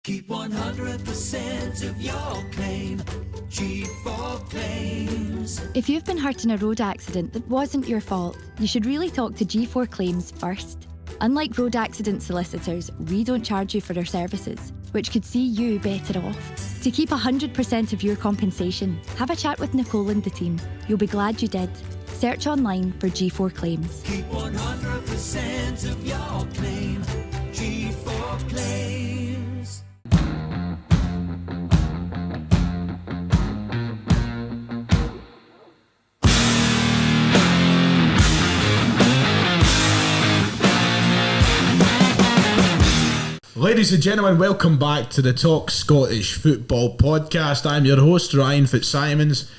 Keep 100% of your claim. G4 Claims. If you've been hurt in a road accident that wasn't your fault, you should really talk to G4 Claims first. Unlike road accident solicitors, we don't charge you for our services, which could see you better off. To keep 100% of your compensation, have a chat with Nicole and the team. You'll be glad you did. Search online for G4 Claims. Keep 100% of your claim. G4 Claims. Ladies and gentlemen, welcome back to the Talk Scottish Football Podcast. I'm your host, Ryan Fitzsimons.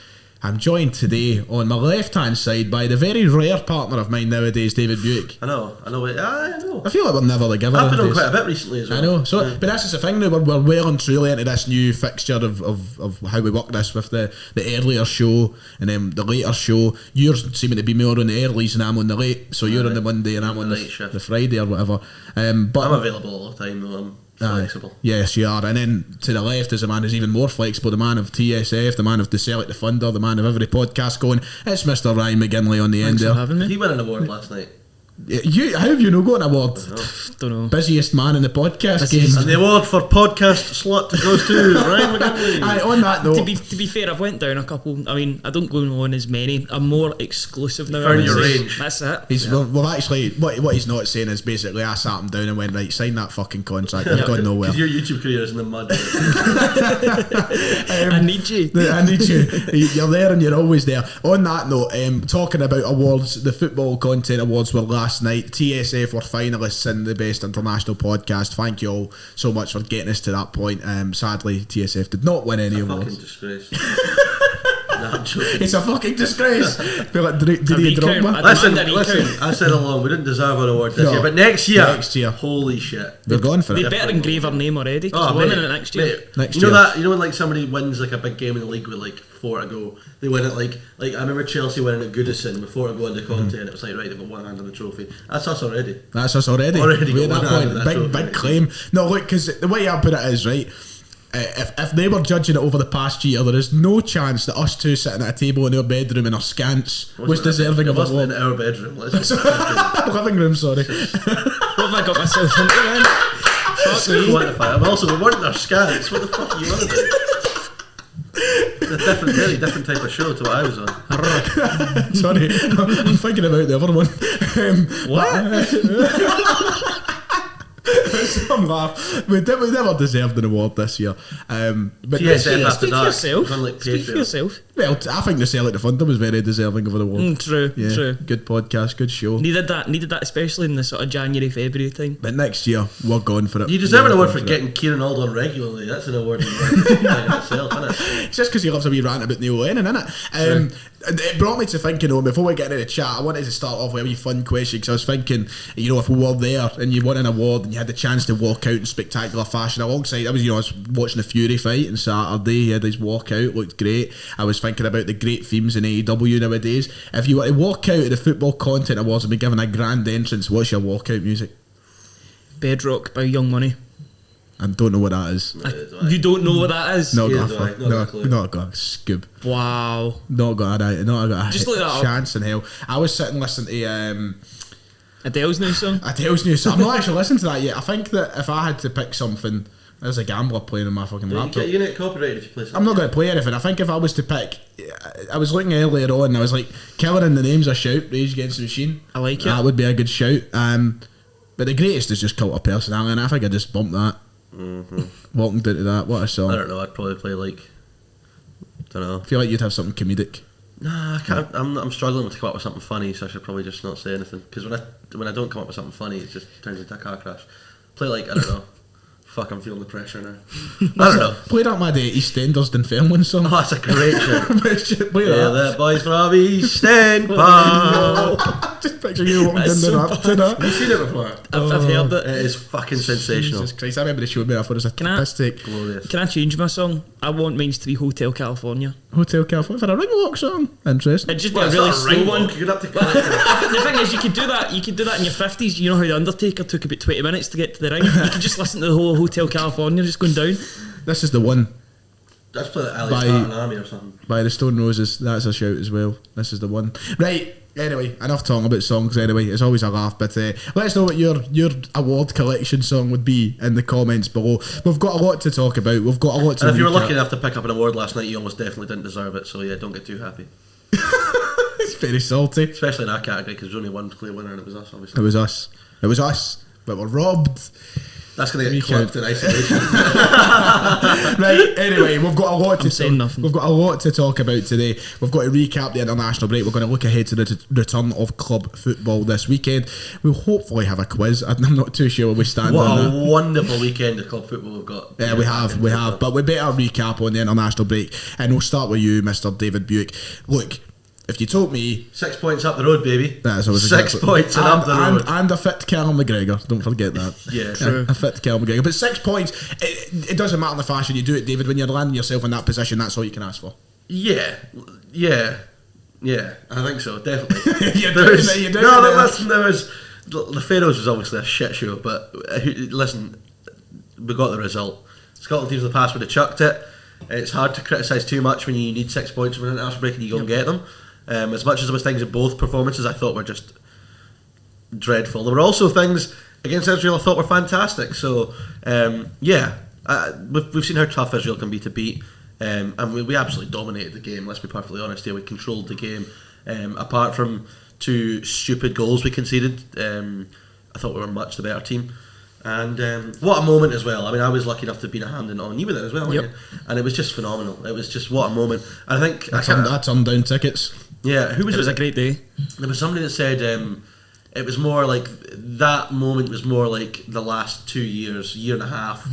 I'm joined today on my left-hand side by the very rare partner of mine nowadays, David Buick. I know. I feel like we're never together. I've been on quite a bit recently as well. I know. So, but that's just the thing now. We're well and truly into this new fixture of how we work this with the earlier show and then the later show. You're seeming to be more on the earlies and I'm on the late. So you're on the Monday and I'm on the Friday or whatever. But I'm available all the time though. I'm flexible. Yes, you are. And then to the left is a man who's even more flexible, the man of TSF, the man of the Celtic, the Funder, the man of every podcast going. It's Mr. Ryan McGinley on the end there. Having me. He won an award last night. How have you not got an award? Don't know. Busiest man in the podcast game. And the award for podcast slut goes to Ryan McGinley. Aye, on that note, To be fair, I've went down a couple. I mean, I don't go on as many. I'm more exclusive now. Found your range. That's it. Well, actually, what he's not saying is basically I sat him down and went, right, sign that fucking contract. I've gone nowhere. Because your YouTube career is in the mud. I need you. I need you. You're there and you're always there. On that note, talking about awards, the Football Content Awards were last night. TSF were finalists in the Best International Podcast. Thank you all so much for getting us to that point. Sadly, TSF did not win any awards. Fucking disgrace. No, it's a fucking disgrace. Feel like did he drop one? Listen, I said along, we didn't deserve an award this year, but next year, holy shit, they're going for it. They better engrave our name already. Oh, we're winning it next year. You know that? You know when like somebody wins like a big game in the league with like 4 to go, they win it like I remember Chelsea winning at Goodison with 4 to go into Conte, and it was like right, they've got one hand on the trophy. That's us already. We're at that point. Big claim. No, look, because the way I put it is right. If they were judging it over the past year, there is no chance that us two sitting at a table in our bedroom in our skants was deserving of a award. In our bedroom, living room, sorry. What have I got myself into, man? I'm also, we weren't in our scants. What the fuck are you on about? It's a very different type of show to what I was on. Sorry, I'm thinking about the other one. What? Some laugh. We never deserved an award this year. But Speak for yourself. Well, I think the Celtic the Funder was very deserving of an award. True. Good podcast, good show. Needed that especially in the sort of January, February time. But next year, we're going for it. You deserve an award for getting Kieran Aldo on regularly. That's an award in itself, isn't it? It's just because he loves a wee rant about Neil Lennon, isn't it? It brought me to thinking, before we get into the chat, I wanted to start off with a wee fun question, because I was thinking, if we were there and you won an award and you had the chance to walk out in spectacular fashion alongside, I was watching the Fury fight on Saturday. He had his walkout, looked great. I was thinking about the great themes in AEW nowadays. If you were to walk out of the Football Content Awards and be given a grand entrance, what's your walkout music? Bedrock by Young Money. I don't know what that is. You don't know what that is? Not got a scoob. Wow. Not got a Just look that chance in hell. I was sitting listening to Adele's new song. I'm not actually listening to that yet. I think that if I had to pick something, there's a gambler playing on my fucking laptop. You're going to get copyrighted if you play something. I'm not going to play anything. I think if I was to pick, I was looking earlier on and I was like, Killer in the Name's a shout, Rage Against the Machine. I like it. That would be a good shout. But the greatest is just Cult of Personality, and I think I just bumped that. Walking into that, what a song. I don't know, I'd probably play like, don't know. I feel like you'd have something comedic. Nah, I can't. I'm struggling to come up with something funny, so I should probably just not say anything. Because when I don't come up with something funny, it just turns into a car crash. Play like, I don't know. Fuck, I'm feeling the pressure now. I don't know. Play that mad EastEnders Dunfermline song. Oh, that's a great shit. Play that. The boys from EastEnd, pal. Just picture you walking down the Raptor. Have you seen it before? I've heard it. It is fucking sensational. Jesus Christ, I remember they showed me that for us a Can I- piss take. Glorious. Can I change my song? I want mine to be Hotel California. Hotel California for a ring walk song. Interesting. It'd just Well, be it's a really not a slow ring one. walk, you'd have to The thing is, you could do that. You could do that in your 50s. You know how the Undertaker took about 20 minutes to get to the ring. You could just listen to the whole Hotel California just going down. This is the one Let's play the Ali By- Spartan Army or something. by the Stone Roses. That's a shout as well. This is the one. Right. Anyway, enough talking about songs. Anyway, it's always a laugh. But let us know what your award collection song would be in the comments below. We've got a lot to talk about. We've got a lot to. And if you were recap. lucky enough to pick up an award last night, you almost definitely didn't deserve it. So yeah, don't get too happy. It's very salty. Especially in our category, because there's only one clear winner, and it was us, obviously. It was us. It was us. But we're robbed. That's going to get Recount. clipped in isolation. Right, anyway, we've got a lot to saying nothing. We've got a lot to talk about today. We've got to recap the international break. We're going to look ahead to the return of club football this weekend. We'll hopefully have a quiz. I'm not too sure where we stand What on a that. wonderful weekend of club football we've got. Yeah, we have. But we better recap on the international break. And we'll start with you, Mr. David Buick. Look, if you told me 6 points up the road, baby. that's always 6 points and up the road. and a fit Carl McGregor. Don't forget that. Yeah, true. A fit Carl McGregor. But 6 points, it doesn't matter the fashion you do it, David. When you're landing yourself in that position, that's all you can ask for. Yeah, I think so, definitely. You're There doing was- it, you're doing no, it. listen, there was the Faroes was obviously a shit show, but listen, we got the result. Scotland teams of the past would have chucked it. It's hard to criticise too much when you need 6 points from an international break and you go and get them. As much as there was things in both performances I thought were just dreadful, there were also things against Israel I thought were fantastic. So we've seen how tough Israel can be to beat, and we absolutely dominated the game. Let's be perfectly honest here. We controlled the game. Apart from 2 stupid goals we conceded, I thought we were much the better team. And what a moment as well. I mean, I was lucky enough to have been a hand in on. You were there as well, weren't Yep. you? And it was just phenomenal. It was just what a moment. And I think I turned down tickets. yeah, who was It was it? a great day. There was somebody that said it was more like that moment was more like the last 2 years, year and a half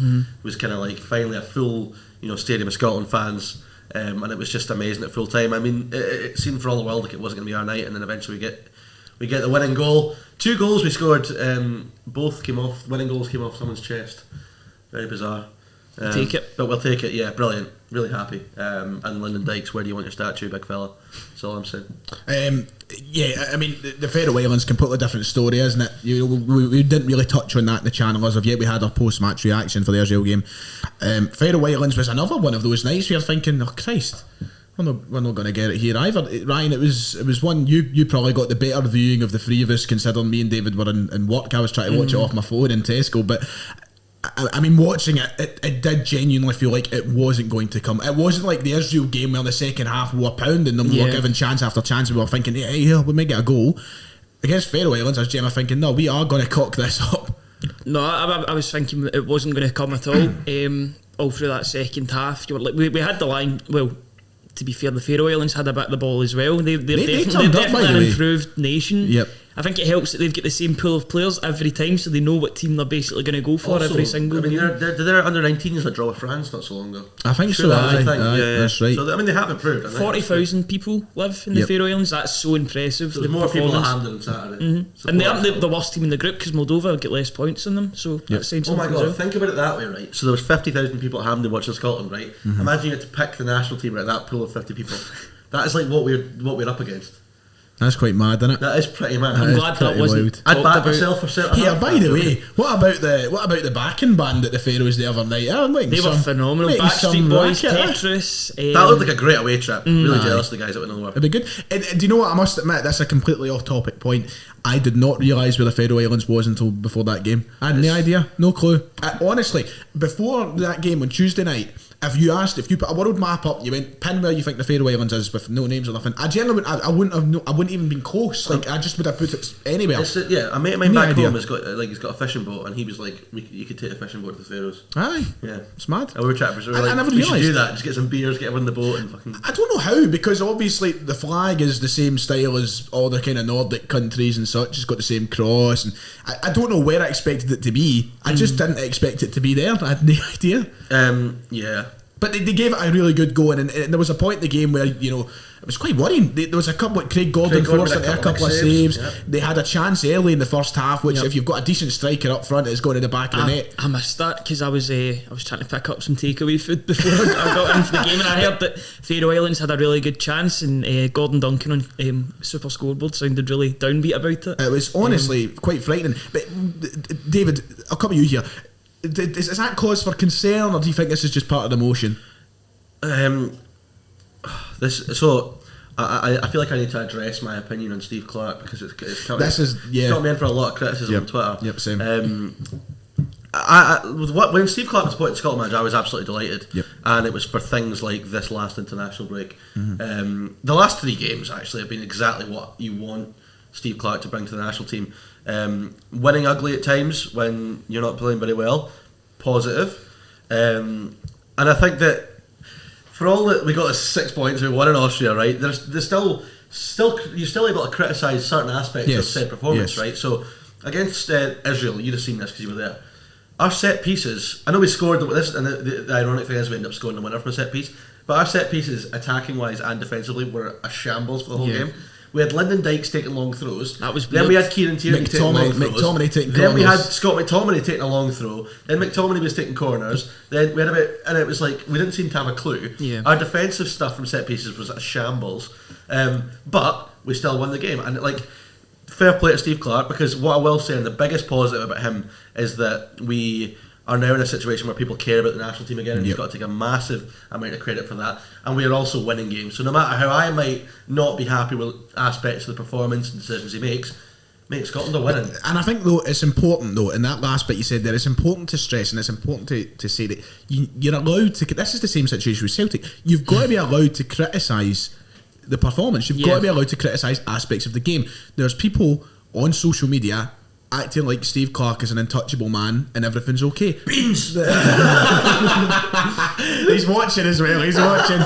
was kind of like finally a full stadium of Scotland fans, and it was just amazing at full time. I mean, it seemed for all the world like it wasn't going to be our night, and then eventually we get the winning goal. 2 goals we scored, both came off. Winning goals came off someone's chest. Very bizarre. Take it. But we'll take it. Yeah, brilliant. Really happy. And Lennon Dykes, where do you want your statue, big fella? That's all I'm saying. Yeah, I mean, the Faroe Islands, completely different story, isn't it? We didn't really touch on that in the channel as of yet. We had our post-match reaction for the Israel game. Faroe Islands was another one of those nights where you're thinking, oh Christ, we're not going to get it here either. Ryan, it was one you probably got the better viewing of the 3 of us, considering me and David were in work. I was trying to watch it off my phone in Tesco, but I mean, watching it did genuinely feel like it wasn't going to come. It wasn't like the Israel game where in the second half we were pounding them, we were giving chance after chance, we were thinking, hey, we may get a goal. Against Faroe Islands, I was generally thinking, no, we are going to cock this up. No, I was thinking it wasn't going to come at all through that second half. You were like, we had the line, well, to be fair, the Faroe Islands had a bit of the ball as well. They're turned up, by definitely the an way. improved nation. Yep. I think it helps that they've got the same pool of players every time, so they know what team they're basically going to go for Also, every single I mean, game. they're under 19s that draw with France not so long ago. I think Sure, so, that was aye, a thing. aye, Yeah. that's right. So I mean, they have improved. I think. 40,000 people live in the Yep. Faroe Islands. That's so impressive. So there's the more people at performance. Hampden on Saturday. And they aren't the worst team in the group because Moldova get less points than them, so that's saying Oh my something god, as well. think about it that way, right? So there was 50,000 people at Hampden watching Scotland, right? Imagine you had to pick the national team out of that pool of 50 people. That is like what we're up against. That's quite mad, isn't it? That is pretty mad. I'm is glad pretty that wasn't wild. I'd talked back about. myself for certain. Yeah, by the way, what about the backing band at the Faroes the other night? They were phenomenal. Backstreet Boys, Tetris. That looked like a great away trip. Really jealous of the guys that went over. It'd be good. And do you know what? I must admit, that's a completely off-topic point. I did not realise where the Faroe Islands was until before that game. I had no idea, no clue. Honestly, before that game on Tuesday night, if you put a world map up, you went pin where you think the Faroe Islands is with no names or nothing. I generally I wouldn't even been close. Like I just would have put it anywhere. Yeah, a mate of mine No back idea. home has got he's got a fishing boat, and he was like, you could take a fishing boat to the Faroes. Aye, Yeah, it's mad. and we were chatting. We were I like, never we should realised. do that. Just get some beers, get everyone on the boat, and fucking. I don't know how, because obviously the flag is the same style as all the kind of Nordic countries and such. It's got the same cross, and I don't know where I expected it to be. I just didn't expect it to be there. I had no idea. Yeah. But they gave it a really good go, and there was a point in the game where, you know, it was quite worrying. There was a couple, Craig Gordon forced a couple of saves. Yep. They had a chance early in the first half, which if you've got a decent striker up front, it's going in the back of the net. I missed that because I was trying to pick up some takeaway food before I got into the game, and I heard that Faroe Islands had a really good chance, and Gordon Duncan on Super Scoreboard sounded really downbeat about it. It was honestly quite frightening. But David, I'll come to you here. Is that cause for concern, or do you think this is just part of the motion? I feel like I need to address my opinion on Steve Clarke because it's got me in for a lot of criticism on Twitter. Yep, same. When Steve Clarke was appointed Scotland manager, I was absolutely delighted. Yep. And it was for things like this last international break. The last 3 games actually have been exactly what you want Steve Clarke to bring to the national team. Winning ugly at times when you're not playing very well, positive. And I think that for all that we got 6 points, we won in Austria, right? There's still you're still able to criticise certain aspects of said performance, right? So against Israel, you'd have seen this because you were there. Our set pieces, I know we scored this, and the ironic thing is we ended up scoring the winner from a set piece. But our set pieces, attacking wise and defensively, were a shambles for the whole game. We had Lennon Dykes taking long throws. That was then weird. we had Kieran Tierney taking long throws. McTominay taking then we had corners. Scott McTominay taking a long throw. Then McTominay was taking corners. Then we had and it was like we didn't seem to have a clue. Yeah. Our defensive stuff from set pieces was a shambles, but we still won the game. And like, fair play to Steve Clarke, because what I will say, and the biggest positive about him, is that we are now in a situation where people care about the national team again, and he's got to take a massive amount of credit for that. And we are also winning games. So no matter how I might not be happy with aspects of the performance and decisions he makes, mate, Scotland are winning. And I think, though, it's important, though, in that last bit you said there, it's important to stress, and it's important to say that you're allowed to. This is the same situation with Celtic. You've got to be allowed to criticise the performance. You've got to be allowed to criticise aspects of the game. There's people on social media acting like Steve Clarke is an untouchable man and everything's okay. Beans! He's watching as well. He's watching.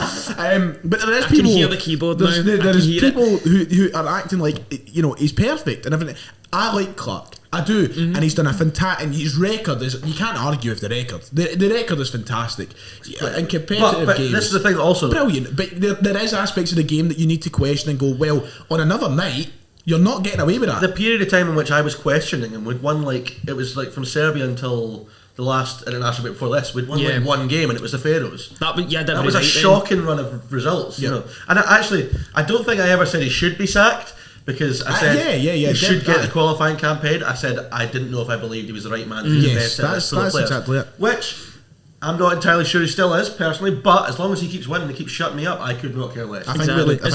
But there is people. I can hear the keyboard now. There's people who are acting like, you know, he's perfect and everything. I like Clarke. I do, and he's done a fantastic. And his record is, you can't argue with the record. The record is fantastic. In competitive but games, this is the thing also. Brilliant. But there is aspects of the game that you need to question and go, well, on another night, you're not getting away with that. The period of time in which I was questioning him, we'd won it was like from Serbia until the last international break before this, we'd won like one game, and it was the Faroes. That was a shocking run of results, you know. And I don't think I ever said he should be sacked, because I said he should get the qualifying campaign. I said I didn't know if I believed he was the right man to be the best at this that's player. exactly it. Which I'm not entirely sure he still is, personally, but as long as he keeps winning and keeps shutting me up, I could not care less. As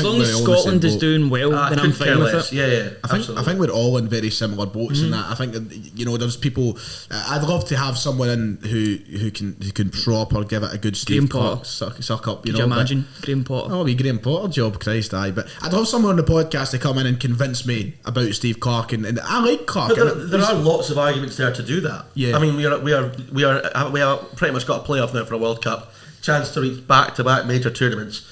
long as Scotland is doing well, then I'm fine with it. Yeah, I think we're all in very similar boats in that. I think, you know, there's people. I'd love to have someone in who can proper give it a good Steve Clarke suck up. Could you imagine Graham Potter? Oh, be Graham Potter job, Christ, aye. But I'd love someone on the podcast to come in and convince me about Steve Clarke, and I like Clarke. But there are lots of arguments there to do that. Yeah. I mean, we are pretty much got a playoff now for a World Cup, chance to reach back-to-back major tournaments.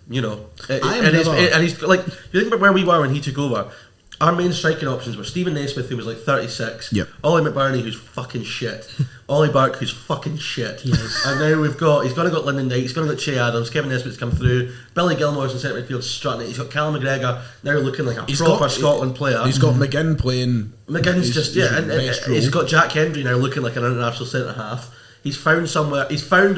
You know, and he's like, you think about where we were when he took over. Our main striking options were Stephen Naismith, who was like 36, Ollie McBurney, who's fucking shit, Ollie Burke, who's fucking shit, and now he's going to got Lyndon Dykes, he's going to got Che Adams, Kevin Nesbitt's come through, Billy Gilmore's in centre midfield strutting it, he's got Callum McGregor now looking like a proper Scotland player. He's got McGinn playing. McGinn's and he's got Jack Hendry now looking like an international centre half. He's found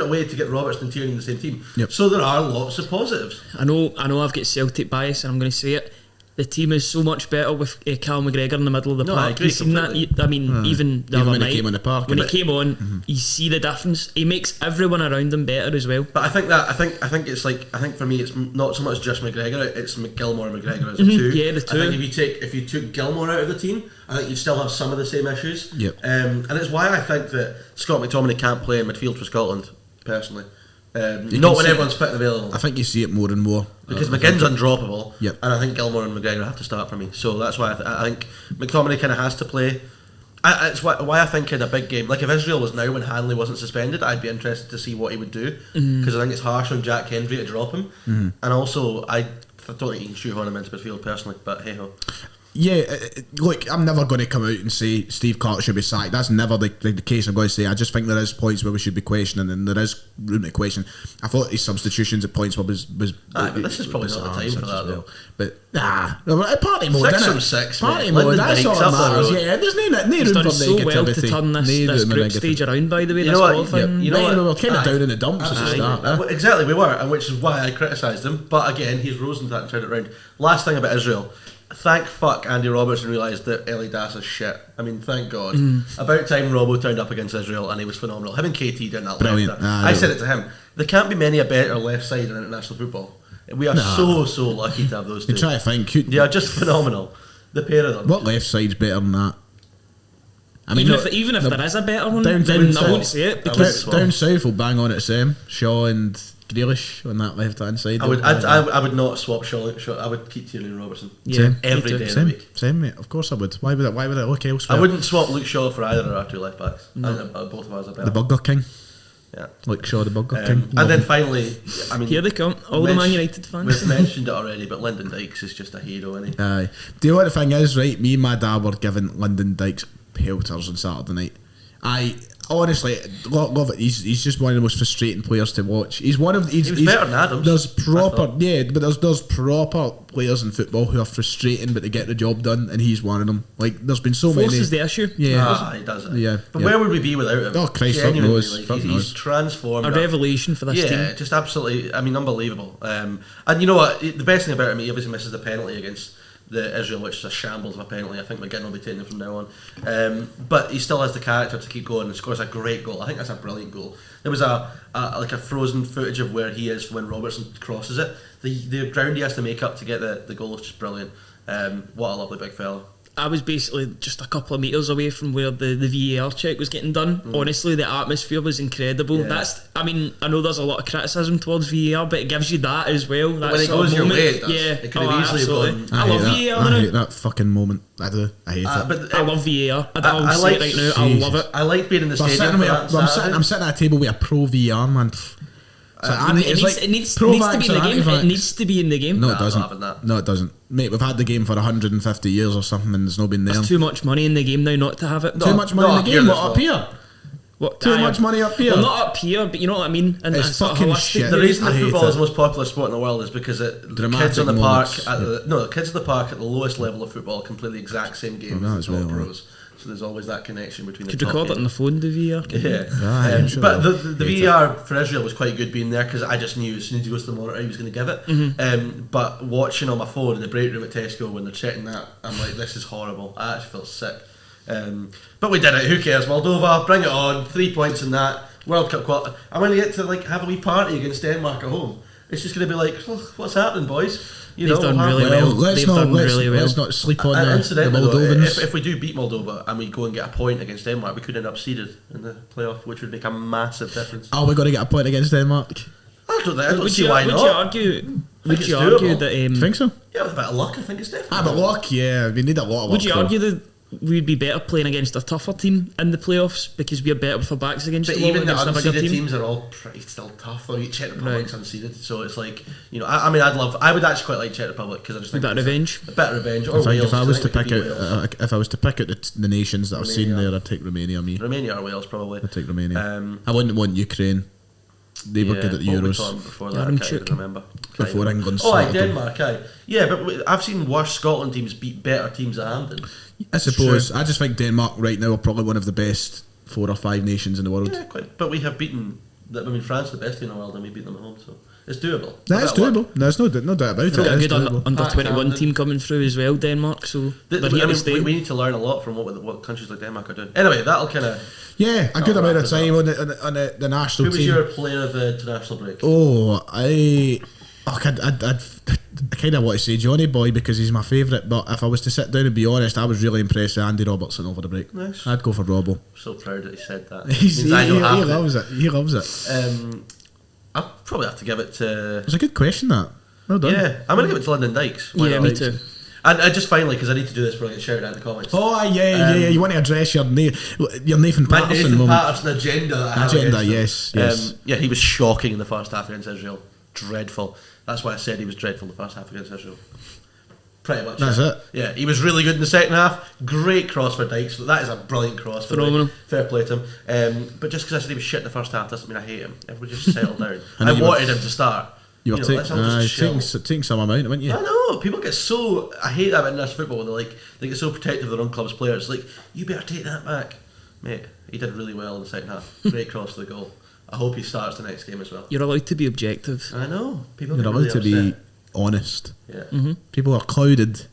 a way to get Robertson and Tierney in the same team. Yep. So there are lots of positives. I know I've got Celtic bias, and I'm going to say it. The team is so much better with Cal McGregor in the middle of the park. You've seen that? I mean, even the other when night he came on the park, when he came on, you see the difference. He makes everyone around him better as well. But I think for me, it's not so much just McGregor. It's Gilmore and McGregor as a two. Yeah, the two. I think if you took Gilmore out of the team, I think you'd still have some of the same issues. Yep. And it's why I think that Scott McTominay can't play in midfield for Scotland, personally. Not when everyone's fit and available. I think you see it more and more because McGinn's undroppable, Yep. and I think Gilmore and McGregor have to start for me. So that's why I think McTominay kind of has to play. It's why I think in a big game, like if Israel was now when Hanley wasn't suspended, I'd be interested to see what he would do, because I think it's harsh on Jack Hendry to drop him, and also I don't think he can shoehorn him into midfield personally. But hey ho. Yeah, look, I'm never going to come out and say Steve Clarke should be sacked. That's never the case. I'm going to say. I just think there is points where we should be questioning, and there is room to question. I thought his substitutions at points were was but this is probably not the time for that, though. But party mode, 6 innit? from 6, party mate. mode. Lennon That's all Dykes that up the matters. road. Yeah, there's no He's room done for so well negativity. to turn this No group room for stage negativity. around, by the way. You This know what? qualifying. You know what? We were kind of down in the dumps at the start. Exactly, we were, and which is why I criticised him. But again, he's risen to that and turned it around. Last thing about Israel. Thank fuck Andy Robertson realised that Ellie Das is shit. I mean, thank God. About time Robbo turned up against Israel and he was phenomenal. Him and KT doing that Brilliant. left. I said it to him. There can't be many a better left side in international football. We are so lucky to have those two. You try to think. They are just phenomenal. The pair of them. What left side's better than that? I mean, Even if there is a better one, down then I south- won't say it because down south will bang on at the same. Shaw and Grealish on that left hand side. I would not swap Shaw. I would keep Tierney and Robertson. yeah, Every me day too. of the week. Same, mate. Of course I would. Why would I look elsewhere? I wouldn't swap Luke Shaw for either of our two left backs. Both of us are better. The Burger King. Yeah. Like Shaw, the Burger King. And then finally, I mean, Here they come, all the Man United fans. We've mentioned it already, but Lyndon Dykes is just a hero, isn't he? Aye. Do you know what the thing is, right? Me and my dad were giving Lyndon Dykes pelters on Saturday night. I honestly love it. He's just one of the most frustrating players to watch. He's one of He was better than Adams, There's I proper thought. but there's proper players in football who are frustrating but they get the job done, and he's one of them. Like there's been so Force many. is the issue. Yeah. He does it. Yeah, But yeah. where would we be without him? Oh, Christ, fuck Genuinely, knows, like, fuck he's knows. transformed. A revolution for this team. Just absolutely. I mean, unbelievable. And you know what? The best thing about him, he obviously misses the penalty against the Israel, which is a shambles of a penalty. I think McGinn will be taking it from now on. But he still has the character to keep going and scores a great goal. I think that's a brilliant goal. There was a frozen footage of where he is when Robertson crosses it. The ground he has to make up to get the goal is just brilliant. What a lovely big fella. I was basically just a couple of metres away from where the VAR check was getting done. Honestly, the atmosphere was incredible. Yeah. I know there's a lot of criticism towards VAR, but it gives you that as well. That when it sort of goes your moment. way, it does. Yeah, It could have easily absolutely. gone- I love VAR. I now. hate that fucking moment. I do. I hate it. But I love VAR. I'll I say like- it right now. I love it. I like being in the So I'm stadium. sitting, For with that a, Saturday. I'm sitting at a table with a pro VR man. It needs to be in the game. It needs to be in the game. No, Nah, it I'm doesn't. not having that. No, it doesn't. Mate, we've had the game for 150 years or something, and there's no been there. There's too much money in the game now not to have it. Too much money not in up the here, game. there's What, up not. here? What, Too much money up here. Well, not up here, but you know what I mean. And It's sort of fucking holistic. shit. The reason I that hate football it. is the most popular sport in the world is because the Dramatic kids on the moments. park the kids at the park at the lowest level of football can play the exact same game that as as the top well, right. pros. So there's always that connection between the Could top record it on games. the phone, the VR. Yeah, Yeah, I'm sure. but the Hate VAR for Israel was quite good being there because I just knew as soon as he goes to the monitor he was going to give it. But watching on my phone in the break room at Tesco when they're checking that, I'm like, this is horrible. I actually feel sick. But we did it. Who cares? Moldova, bring it on. 3 points in that World Cup quality. I'm going to get to like have a wee party against Denmark at home. It's just going to be like, oh, what's happening, boys? You They've done we'll have- really well. They've done really well. Let's not sleep on the Incidentally, though, Moldovans. if we do beat Moldova and we go and get a point against Denmark, we could end up seeded in the playoff, which would make a massive difference. Are we going to get a point against Denmark? I don't see why Would not. you argue? Would it's you argue doable. that? Do you think so? Yeah, with a bit of luck, I think it's definitely. But luck, yeah, we need a lot of luck. Would you though. argue that we'd be better playing against a tougher team in the playoffs because we're better with our backs against But the wall even the against a bigger unseeded team? teams are all pretty still tough. Though Czech Republic's unseeded, so it's like I mean, I would actually quite like Czech Republic because I just A think bit of it's revenge. a bit of revenge. Or I think Wales, if I was to think we pick could out, beat Wales. if I was to pick out the nations that I've seen Romania. there, I'd take Romania. Me, Romania or Wales probably. I'd take Romania. Um, I wouldn't want Ukraine. They were good at the what were we Euros talking before that, I can't even remember. before England. Oh, aye, sorted them. Denmark, aye. Yeah, but I've seen worse Scotland teams beat better teams at Hampden. I suppose. I just think Denmark right now are probably one of the best 4 or 5 nations in the world. Yeah, quite. But we have beaten. France, the best team in the world, and we beat them at home, so it's doable. That's A bit of luck. doable. There's no doubt about it. They've got a It's good doable. under Park 21 Hampden. team coming through as well, Denmark. So they're here I to mean, stay. we need to learn a lot from what countries like Denmark are doing. Anyway, that'll kind of. Yeah, a good Oh, amount right, of time on the national Who was team. your player of the international break? Oh, I kind of want to say Johnny Boy because he's my favourite, but if I was to sit down and be honest, I was really impressed with Andy Robertson over the break. Nice. I'd go for Robbo. So proud that he said that. He Means I don't have to. loves it. He loves it. I'll probably have to give it to. It's a good question, that. Well done. Yeah, I'm going to give it to Lyndon Dykes. Why Yeah, not? me too. And I just finally, because I need to do this before I get shouted at in the comments. Oh, yeah. You want to address your Nathan My Patterson Nathan moment. Patterson agenda. That I have Agenda, against him. yes. Yeah, he was shocking in the first half against Israel. Dreadful. That's why I said he was dreadful in the first half against Israel. Pretty much. That's it. Yeah, he was really good in the second half. Great cross for Dykes. That is a brilliant cross. Phenomenal. Fair play to him. But just because I said he was shit in the first half doesn't mean I hate him. Everybody just settle down. I I know wanted him to start. You were let's all just chill. taking some amount, weren't you? I know. People get so... I hate that in this football. They get so protective of their own club's players. Like, you better take that back. Mate, he did really well in the second half. Great cross to the goal. I hope he starts the next game as well. You're allowed to be objective. I know. People You're get allowed really to be upset. honest. Yeah. People are clouded,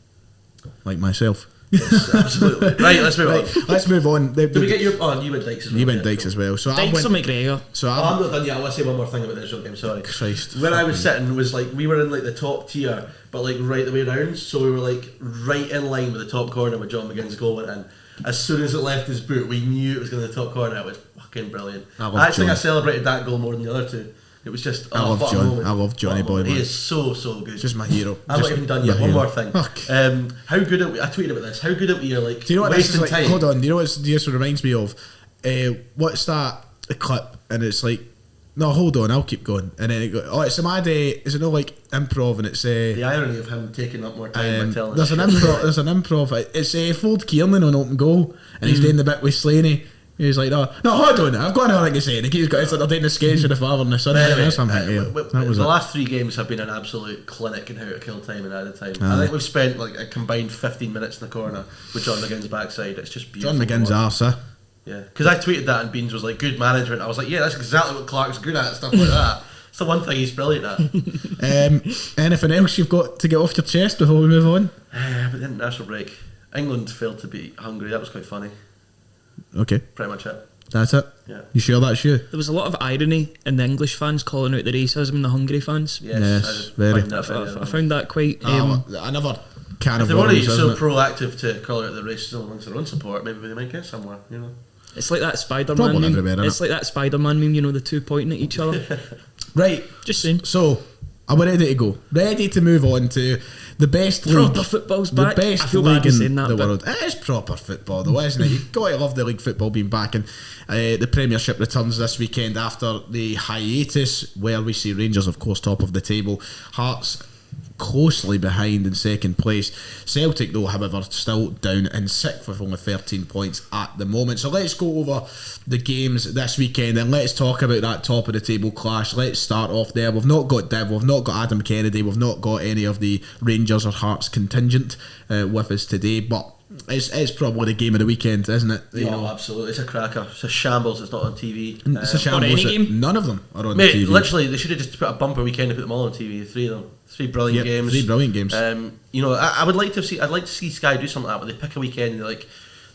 like myself. Yes, absolutely. Right, let's move on. Let's move on. Did we get your... Oh, you went Dykes as well. You went yeah, Dykes as well. So Dykes or I went. McGregor? So Oh, I'm I not done yet. I want to say one more thing about the original game. Sorry. Christ. Where I was sitting was like we were in like the top tier, but like right the way round. So we were like right in line with the top corner where John McGinn's goal went in. As soon as it left his boot, we knew it was going to the top corner. It was fucking brilliant. I actually think I celebrated that goal more than the other two. It was just. I love what a John. moment. I love Johnny What a Boy, moment. He man. is so good. Just my hero. I'm not even done yet. One more thing. Fuck. How good are we? I tweeted about this. How good are we? Are like Do you know what this is wasting like? time. Hold on. Do you know what this reminds me of? What's that clip? And it's like, no, hold on. I'll keep going. And then it goes, oh, it's a mad. Is it not like improv? And it's The irony of him taking up more time by telling there's us an shit. improv. There's an improv. It's Ford Kiernan on open goal, and he's doing the bit with Slaney. He's like, no, hold on. I've got another thing to say. And he's got. It's like they're doing the sketch of the father and the son. Anyway, That's something. Yeah, that was the it. last 3 games have been an absolute clinic in how to kill time and added time. Aye. I think we've spent like a combined 15 minutes in the corner with John McGinn's backside. It's just beautiful. John McGinn's to watch. arse, huh? Yeah, because I tweeted that and Beans was like, good management. I was like, yeah, that's exactly what Clarke's good at, stuff like that. It's the one thing he's brilliant at. Anything else you've got to get off your chest before we move on? But the international break, England failed to beat Hungary. That was quite funny. Okay, Pretty much it. that's it. Yeah. You sure that's you? There was a lot of irony in the English fans calling out the racism in the Hungary fans. Yes, Yes, I just very. find that funny. I found that quite. Another can If of they're already worms, so isn't it? proactive to call out the racism amongst their own support, maybe they might get somewhere, you know. It's like that Spider-Man Problem meme. everywhere, innit? It's like that Spider-Man meme, you know, the two pointing at each other. Right. Just saying. So, I'm ready to go. Ready to move on to the best league. Proper football's The back. best I feel league bad in saying that, the but world. It is proper football though, isn't it? You've got to love the league football being back. And the Premiership returns this weekend after the hiatus, where we see Rangers, of course, top of the table. Hearts closely behind in second place. Celtic, though, however, still down in 6th with only 13 points at the moment. So let's go over the games this weekend and let's talk about that top of the table clash. Let's start off there. We've not got Div, we've not got Adam Kennedy, we've not got any of the Rangers or Hearts contingent with us today, but it's probably the game of the weekend, isn't it? You know, Absolutely. It's a cracker. It's a shambles. It's not on TV. it's a shambles any that game? none of them are on Mate, the TV. literally, they should have just put a bumper weekend and put them all on TV. 3 of them. 3 brilliant Yep, games. 3 brilliant games. You know, I would like to see. I'd like to see Sky do something like that, where they pick a weekend and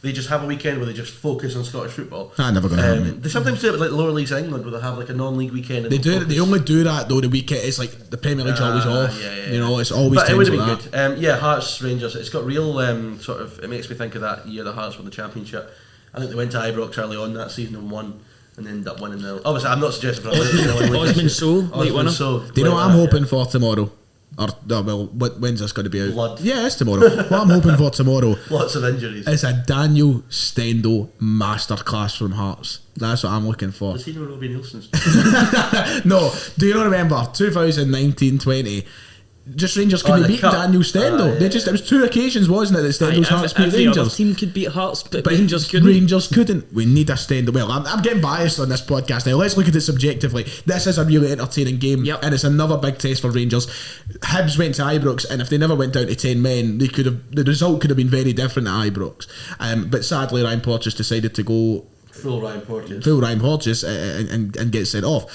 they just have a weekend where they just focus on Scottish football. Never going to happen, mate. They sometimes do it with like lower leagues in England, where they have like a non-league weekend. And They they'll do. They focus. only do that though. The weekend it's like the Premier League's always off. Yeah. You know, it's always. But it would times have like been good. Yeah, Hearts Rangers. It's got real sort of. It makes me think of that year the Hearts won the Championship. I think they went to Ibrox early on that season and won, and ended up winning the. Obviously, I'm not suggesting for Osman Sow, late winner. Do you know what I'm hoping for tomorrow? Or no, well, when's this going to be out? Blood. Yeah, it's tomorrow. What I'm hoping for tomorrow Lots of injuries. is a Daniel Stendel masterclass from Hearts. That's what I'm looking for. Does he know Robbie Nielsen's? No, do you not remember 2019-20? Just Rangers couldn't the beat cup. Daniel Stendel. Yeah. They just it was 2 occasions, wasn't it? That Stendel's Hearts beat Every other Rangers. team could beat Hearts, but But Rangers couldn't. Rangers couldn't. We need a Stendel. Well, I'm getting biased on this podcast now. Let's look at it subjectively. This is a really entertaining game, Yep. and it's another big test for Rangers. Hibs went to Ibrox, and if they never went down to 10 men, the result could have been very different at Ibrox. But sadly, Ryan Porteous decided to go Full Ryan Porteous. full Ryan Porteous and get sent off.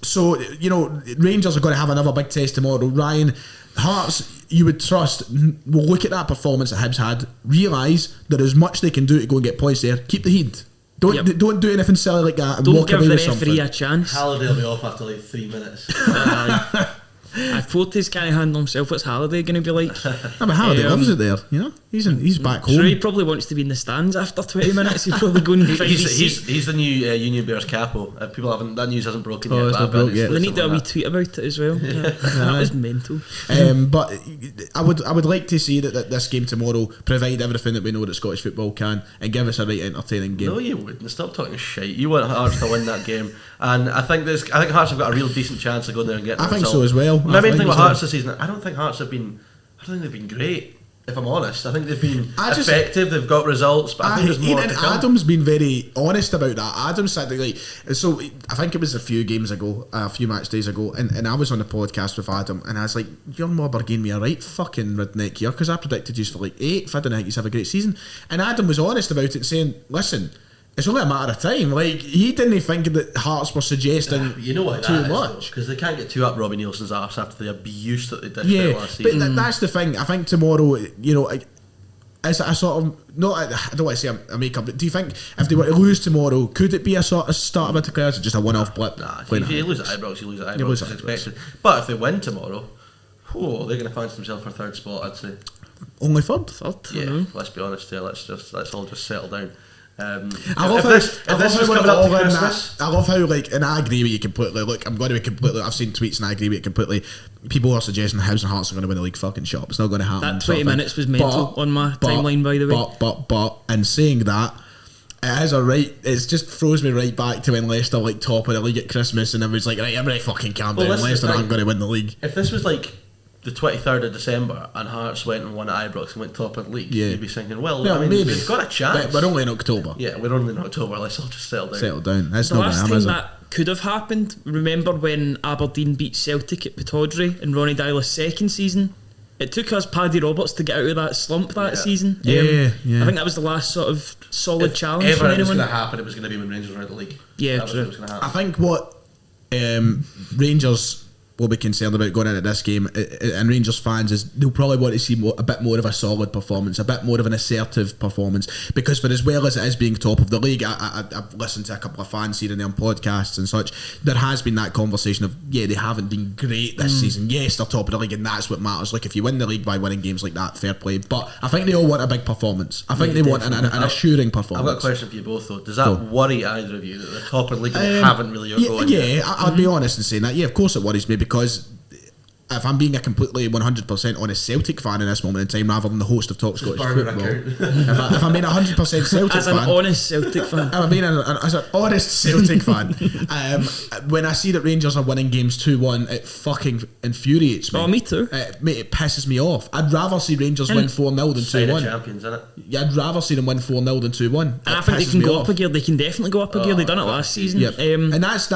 So, you know, Rangers are going to have another big test tomorrow. Ryan, Hearts, you would trust, will look at that performance that Hibs had, realise there is much they can do to go and get points there. Keep the heat. Don't do anything silly like that and Don't walk give away the with something. referee a chance. Halliday will be off after like 3 minutes. If Porteous can't handle himself, what's Halliday going to be like? No, but Halliday loves it there, you know? He's back home. Sure, he probably wants to be in the stands after 20 minutes. He's probably going to find his seat. He's the new Union Bears capo. People haven't that news hasn't broken Oh, yet. it's but not broke yet. They need to have a wee that. tweet about it as well. Yeah. That was mental. But I would like to see that this game tomorrow provide everything that we know that Scottish football can and give us a right entertaining game. No, you wouldn't. Stop talking shite. You want Hearts to win that game, and I think Hearts have got a real decent chance of going there and getting. I a think result. so as well. My main thing with so. Hearts this season, I don't think Hearts have been I think they've been great. If I'm honest, I think they've been effective. They've got results, but I think there's more to come. Adam's been very honest about that. Adam said that, like, so I think it was a few match days ago, and I was on the podcast with Adam, and I was like, "You're Mobber giving me a right fucking redneck here because I predicted you for like 8th. I didn't think you'd have a great season." And Adam was honest about it, saying, "Listen, it's only a matter of time." Like, he didn't think that Hearts were suggesting you know what too much, because they can't get too up Robbie Nielsen's arse after the abuse that they dished out last season. But that's the thing. I think tomorrow, you know, as a sort of, I don't want to say a make-up, but do you think if they were to lose tomorrow, could it be a sort of start of a declare, or is it just a one-off blip? Nah, if you lose at Ibrox, you lose at Ibrox. It's expected. But if they win tomorrow, they're going to fancy themselves for 3rd spot, I'd say. Only third? Yeah, let's be honest here. Let's all just settle down. I love how, like, and I agree with you completely. Look, I'm going to be completely. I've seen tweets and I agree with you completely. People are suggesting Hibs and Hearts are going to win the league. Fucking shop. It's not going to happen. That 20 minutes was mental on my timeline, by the way. But in saying that, it is a right. It just throws me right back to when Leicester like top of the league at Christmas, and everyone's like, right, everybody fucking calm down. Leicester aren't going to win the league. If this was like the 23rd of December and Hearts went and won at Ibrox and went top of the league, you'd be thinking, well, I mean, maybe they've got a chance. We're only in October. Yeah, we're only in October. Let's all just settle down. That's the not last going to time happen, that could have happened. Remember when Aberdeen beat Celtic at Pittodrie in Ronnie Dyler's second season? It took us Paddy Roberts to get out of that slump that season. Yeah. I think that was the last sort of solid challenge if for ever it was anyone. going to happen, it was going to be when Rangers were out of the league. Yeah, that true. was going to happen. I think what Rangers will be concerned about going into this game, and Rangers fans, is they'll probably want to see a bit more of a solid performance, a bit more of an assertive performance, because for as well as it is being top of the league, I've listened to a couple of fans here and there on podcasts and such, there has been that conversation of, they haven't been great this season. Yes, they're top of the league and that's what matters. Like, if you win the league by winning games like that, fair play, but I think they all want a big performance. I think they want an assuring performance. I've got a question for you both though. Does that worry either of you that they're top of the league and they haven't really got going yet? I'd be honest in saying that. Yeah, of course it worries me, because if I'm being a completely 100% honest Celtic fan in this moment in time, rather than the host of Talk Scottish Football, if I'm being 100% Celtic as fan, an honest Celtic fan, as an honest Celtic fan, when I see that Rangers are winning games 2-1, it fucking infuriates me. Oh, me too. It pisses me off. I'd rather see Rangers win 4-0 than 2-1. Champions, isn't it? Yeah, I'd rather see them win 4-0 than 2-1. And I think they can go up a gear. They can definitely go up a gear. They done it last season. Yep. And that's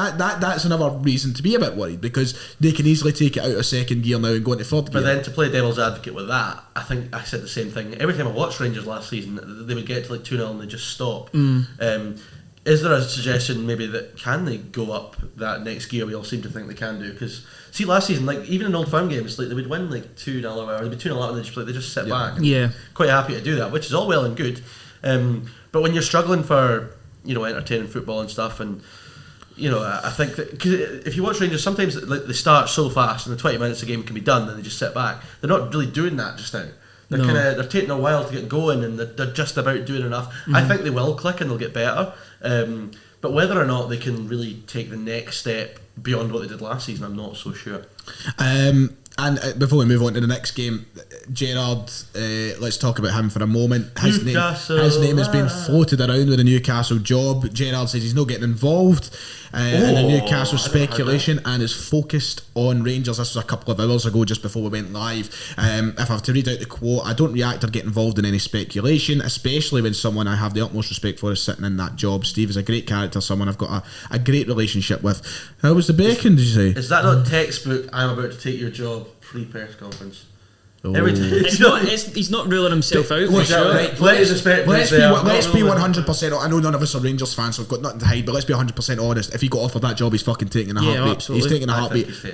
another reason to be a bit worried, because they can easily take it out of second gear now and go into third gear. But then, to play devil's advocate with that, I think I said the same thing. Every time I watched Rangers last season, they would get to like 2-0 and they just stop. Is there a suggestion maybe that can they go up that next gear? We all seem to think they can do, because see last season, like even in Old Firm games, like they would win like 2-0 or they'd be 2-0 up and they just sit back. Yeah, quite happy to do that, which is all well and good. But when you're struggling for entertaining football and stuff, and I think that, cause if you watch Rangers, sometimes like they start so fast and the 20 minutes the game can be done, and they just sit back. They're not really doing that just now. They're taking a while to get going, and they're just about doing enough. I think they will click and they'll get better. But whether or not they can really take the next step beyond what they did last season, I'm not so sure. And before we move on to the next game, Gerrard, let's talk about him for a moment. His name has been floated around with a Newcastle job. Gerrard says he's not getting involved in the Newcastle speculation and is focused on Rangers. This was a couple of hours ago, just before we went live. If I have to read out the quote, I don't react or get involved in any speculation, especially when someone I have the utmost respect for is sitting in that job. Steve is a great character, someone I've got a great relationship with. How was the bacon, did you say? Is that not textbook, I'm about to take your job, pre-press conference? Oh. Every time. He's not ruling himself out. Look, For sure. right, let's be 100%. I know none of us are Rangers fans, so I've got nothing to hide. But let's be 100% honest. If he got offered that job, he's fucking taking a heartbeat. Absolutely. He's taking a heartbeat. It's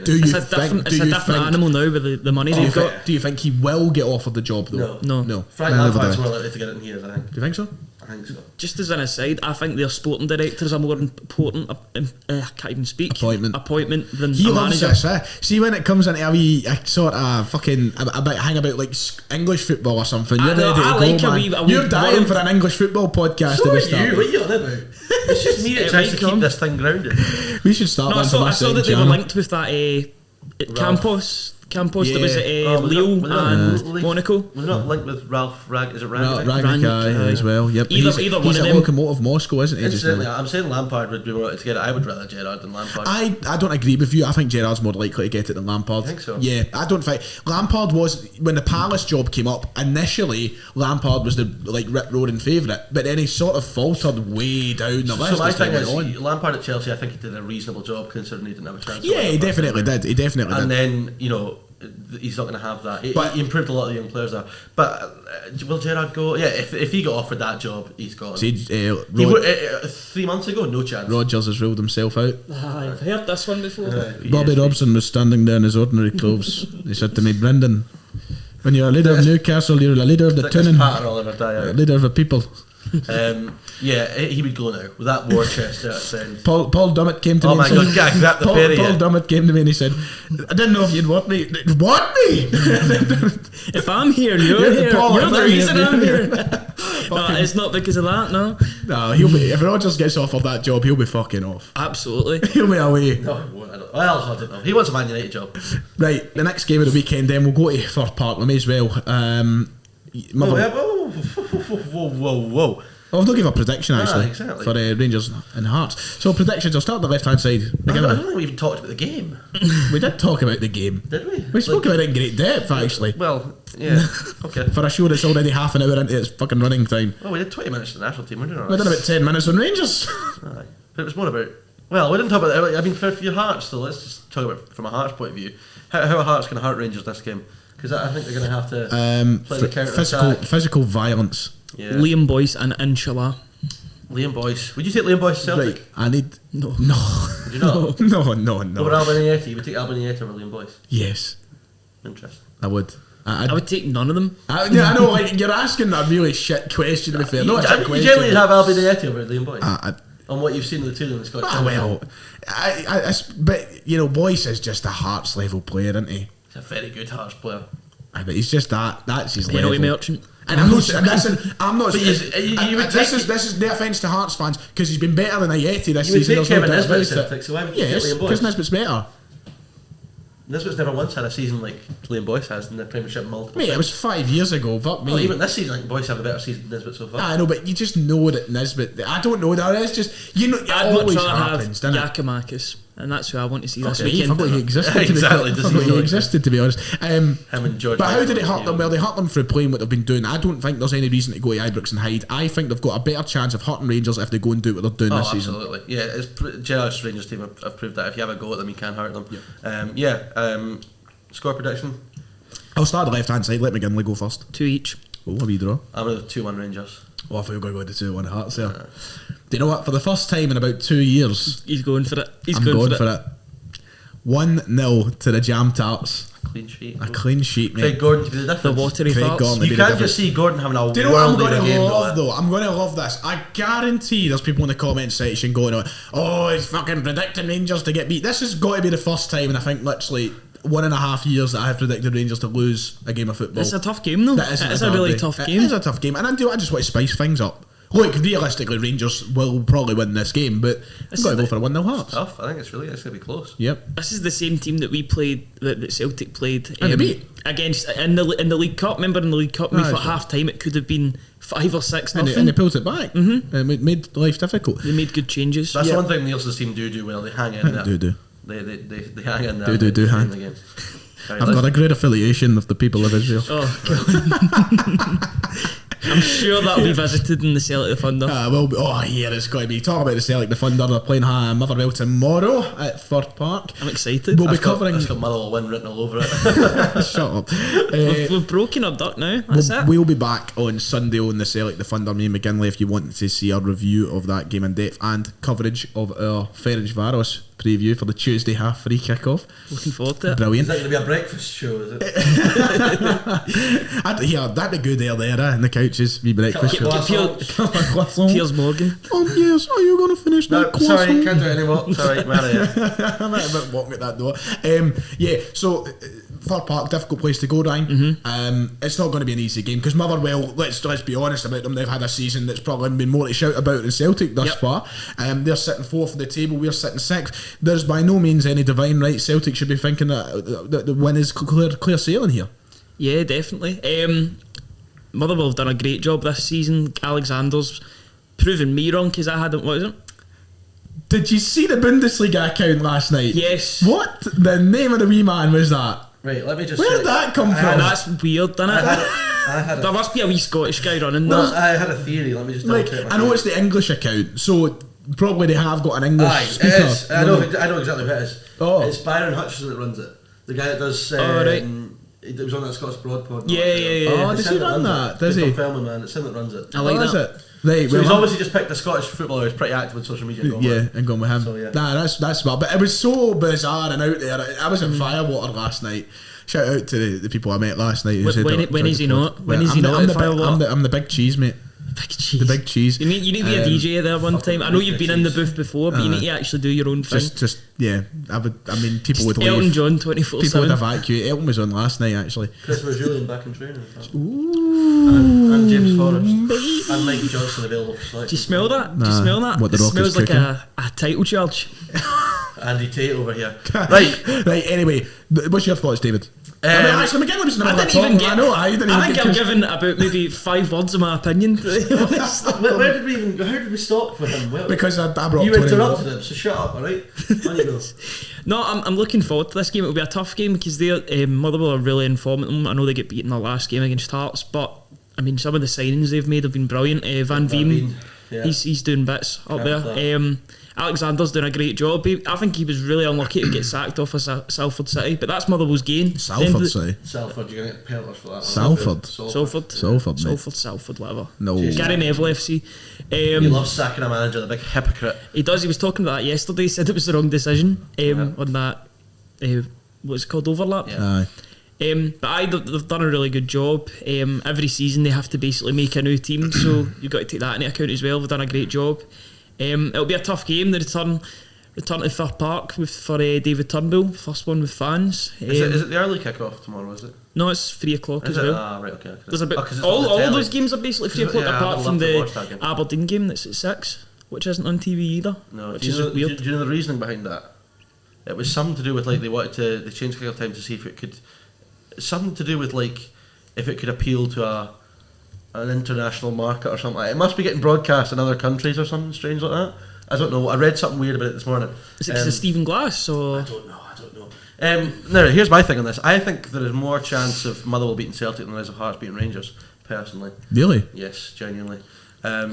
a different animal now with the money they've got. Do you think he will get offered the job thoe? No. Frank Lampard's more likely to get it in here, I think. Do you think so? I think so. Just as an aside, I think their sporting directors are more important. I can't even speak. Appointment than he a loves manager. this. See, when it comes into a sort of fucking hang about like English football or something, you're ready to go, man. You're dying for an English football podcast. So are you? What are you on about? It's just me that tries to keep this thing grounded. We should start. I saw that they were linked with that Campos Campos that was at was Lille it not and Leeds? Monaco. Was it not linked with Ralph Rag? Is it Rangnick Rangnick, as well. Yep. Either he's one of at them. Lokomotiv Moscow, isn't he? just Incidentally, now? I'm saying Lampard would be more likely to get it. I would rather Gerrard than Lampard. I don't agree with you. I think Gerrard's more likely to get it than Lampard. You think so? Yeah, I don't think Lampard was when the Palace job came up. Initially, Lampard was the rip roaring favourite, but then he sort of faltered way down the list. So my as time thing is, went on. Lampard at Chelsea, I think he did a reasonable job considering he didn't have a chance. Yeah, he definitely did. He definitely And did. then he's not going to have that. But- He improved a lot of the young players there. But will Gerrard go? Yeah, if he got offered that job, he's gone. See, He would, 3 months ago, no chance. Rodgers has ruled himself out. I've heard this one before. Bobby Robson was standing there in his ordinary clothes. He said to me, Brendan, when you're a leader of Newcastle, you're a leader of the Thickest tuning, pattern will ever die a out. leader of the people. Yeah, he would go now with that war chest at its end. Paul Dummett came to Oh me my and God, said, yeah, grab the Paul Perry, yeah. Dummett came to me and he said, I didn't know if you'd want me. Want me? If I'm here, you're Yeah, here. Paul, You're if the I'm reason here, I'm you're here. No, it's not because of that, no. No, he'll be, if Rodgers gets offered that job, he'll be fucking off. Absolutely. He'll be away. No, he won't. I don't know. He wants a Man United job. Right, the next game of the weekend then, we'll go to Third Park. We may as well. Whoa. Oh, I've not given a prediction actually exactly. for Rangers and Hearts. So predictions, I'll start on the left hand side. I don't think we even talked about the game. We did talk about the game. Did we? We spoke about it in great depth actually. Well, yeah. Okay. For a show that's already half an hour into its fucking running time. Well, we did 20 minutes to the national team, we didn't We done about 10 minutes on Rangers. Aye. But it was more about. Well, we didn't talk about. I mean, for your Hearts, though, let's just talk about it from a Hearts point of view. How are Hearts going to hurt Rangers this game? Because I think they're going to have to play the counter attack. Physical violence. Yeah. Liam Boyce and Inshallah. Liam Boyce. Would you take Liam Boyce to Celtic? Right, I need... No. Would you not? No. Over Albanieti? You would take Albanieti over Liam Boyce? Yes, Interesting. I would. I would take none of them. I know, like, you're asking a really shit question to be fair. No, it's a You question. generally have Albanieti over Liam Boyce? I- on what you've seen of the two of them in the Scottish well, but, you know, Boyce is just a Hearts level player, isn't he? He's a very good Hearts player. But he's just that's his Penalty level. merchant. And I'm not. Listen, I'm not. But you would this take- is no offence to Hearts fans because he's been better than Ayeti this You would season. take there's no Kevin doubt Nisbet at about it. Celtic, so why would you Yes, take Liam because Boyce? Nisbet's better. Nisbet's never once had a season like Liam Boyce has in the Premiership multiple Mate, it times. was 5 years ago. Fuck me. Well, even this season, I think Boyce have a better season than Nisbet so far. I know, but you just know that Nisbet. I don't know that. It's just it I'd much always rather happens, have doesn't it? Giacomakis, and that's who I want to see this Okay, I weekend. forgot he existed. Exactly, I does he forgot he really? existed, to be honest. Him and George. But how did it Michael, hurt them? Well, they hurt them through playing what they've been doing. I don't think there's any reason to go to Ibrox and hide. I think they've got a better chance of hurting Rangers if they go and do what they're doing Oh, this season. absolutely. Yeah, Gerrard's Rangers team have proved that if you have a go at them, you can hurt them. Score prediction? I'll start at the left hand side. Let McGinley go first. 2 each. Oh, a wee draw. I'm going to 2-1 Rangers. Oh, I thought we were going to go to 2-1 Hearts there. Do you know what? For the first time in about 2 years, He's going for it. I'm going for it. 1-0 to the Jam Tarts. Clean sheet. A clean sheet, mate. Craig Gordon to be the The difference. watery Craig farts. Gordon. You Maybe the can't just see Gordon having a Do you know what I'm world going of a to game love though. though? I'm going to love this. I guarantee there's people in the comment section going, "Oh, he's fucking predicting Rangers to get beat." This has got to be the first time in I think literally 1.5 years that I have predicted Rangers to lose a game of football. It's a tough game though. That isn't It is a really tough game. It is a tough game, and I just want to spice things up. Look, realistically, Rangers will probably win this game, but I've got to go for a 1-0 Hearts. Tough. I think it's going to be close. Yep. This is the same team that we played, that Celtic played And they beat. against in the League Cup. Remember in the League Cup, we thought sure. half time it could have been 5 or 6 And nothing. they pulled it back. Mm-hmm. And it made life difficult. They made good changes. That's one thing Nielsen's team do well. They hang in there. Do. They hang in there. Do They hang. the game. Right, I've got a great affiliation with the people of Israel. Oh God. I'm sure that'll be visited in the Celtic the Thunder. Yeah, it's got to be. Talk about the Celtic, the Thunder. They're playing Motherwell tomorrow at Third Park. I'm excited. We'll be That's got covering. Motherwell win written all over it. Shut up. We've broken our duck now. That's it. We'll be back on Sunday on the Celtic, the Thunder. Me and McGinley, if you want to see our review of that game in depth and coverage of our Ferencváros preview for the Tuesday half free kickoff. Looking forward to it. Is Brilliant. that going to be a breakfast show? Is it? That'd be good there, in the couches. Wee breakfast show. Croissant. Piers Morgan. Oh yes, are you going to finish No, that croissant? sorry, can't do it anymore. Sorry, man. I'm a bit walking at that door. So Fir Park, difficult place to go, Ryan. It's not going to be an easy game because Motherwell, let's be honest about them, they've had a season that's probably been more to shout about than Celtic thus far. They're sitting 4th in the table, we're sitting 6th. There's by no means any divine right. Celtic should be thinking that the win is clear sailing here. Yeah, definitely. Motherwell have done a great job this season. Alexander's proven me wrong because I hadn't, what is it? Did you see the Bundesliga account last night? Yes. What the name of the wee man was that? Right, let me just Where check. did that come from? That's weird, isn't it? I had There must be a wee Scottish guy running that. I had a theory. Let me just double check. I know it's the English account, so probably they have got an English speaker. It is. I know exactly who it is. Oh. It's Byron Hutchison that runs it. The guy that does. Right. It was on that Scots Broad pod. Yeah. Oh, does he run that? Does he? Felman, man. It's him that runs it. I like Is that. it? Right, So he's obviously just picked a Scottish footballer who's pretty active on social media. and gone with him. So, yeah. Nah, that's smart. But it was so bizarre and out there. I was in firewater last night. Shout out to the people I met last night. Who said When is he not? When is he not at Firewater? I'm the big cheese, mate. Big cheese. The big cheese. You need to be a DJ there one time. I know you've been in the booth before, but you need to actually do your own thing. Just yeah. People would Elton leave. John People would 24/7. evacuate. Elton was on last night actually. Christopher Julian back in training. And James Forrest. And Mike Johnson available for selection. Do you smell that? Do you smell that? what the It Rock smells is like cooking. a title charge. Andy Tate over here. Right. Right. Anyway, what's your thoughts, David? Actually, McGinn was I didn't even get. I know. I didn't even think get I've given about maybe 5 words of my opinion. To be honest. Where did we even go? How did we stop for him? because I brought You 20 interrupted him, so shut up, alright? On you go. No, I'm looking forward to this game. It'll be a tough game because they're Motherwell are really in form at them. I know they get beaten their last game against Hearts, but I mean some of the signings they've made have been brilliant. Van Veen, yeah. he's doing bits up Can't there. Alexander's doing a great job. I think he was really unlucky to get sacked off of Salford City, but that's Motherwell's gain. Salford, say. Salford, you're going to get pelters for that. Salford. Salford, whatever. No. Gary Neville FC. He loves sacking a manager, the big hypocrite. He does. He was talking about that yesterday. He said it was the wrong decision on that. What's it called? Overlap. Yeah. Aye. But they've done a really good job. Every season they have to basically make a new team, so you've got to take that into account as well. They've done a great job. It'll be a tough game. The return to Fir Park for David Turnbull, first one with fans. Is it the early kick-off tomorrow, is it? No, it's 3 o'clock Is as it? well. Ah, right, okay. There's a bit. 'cause it's all on the telly. those games are basically 3 o'clock, Yeah, apart I'd from love to the watch that game. Aberdeen game that's at 6, which isn't on TV either. No, which do you, is know, weird. do you know the reasoning behind that? It was something to do with, like, they changed kick-off time to see if it could... Something to do with, like, if it could appeal to an international market or something like that. It must be getting broadcast in other countries or something strange like that. I don't know. I read something weird about it this morning. Is it because of Stephen Glass or? I don't know. No, here's my thing on this. I think there is more chance of Motherwell beating Celtic than there is of Hearts beating Rangers, personally. Really? Yes, genuinely. I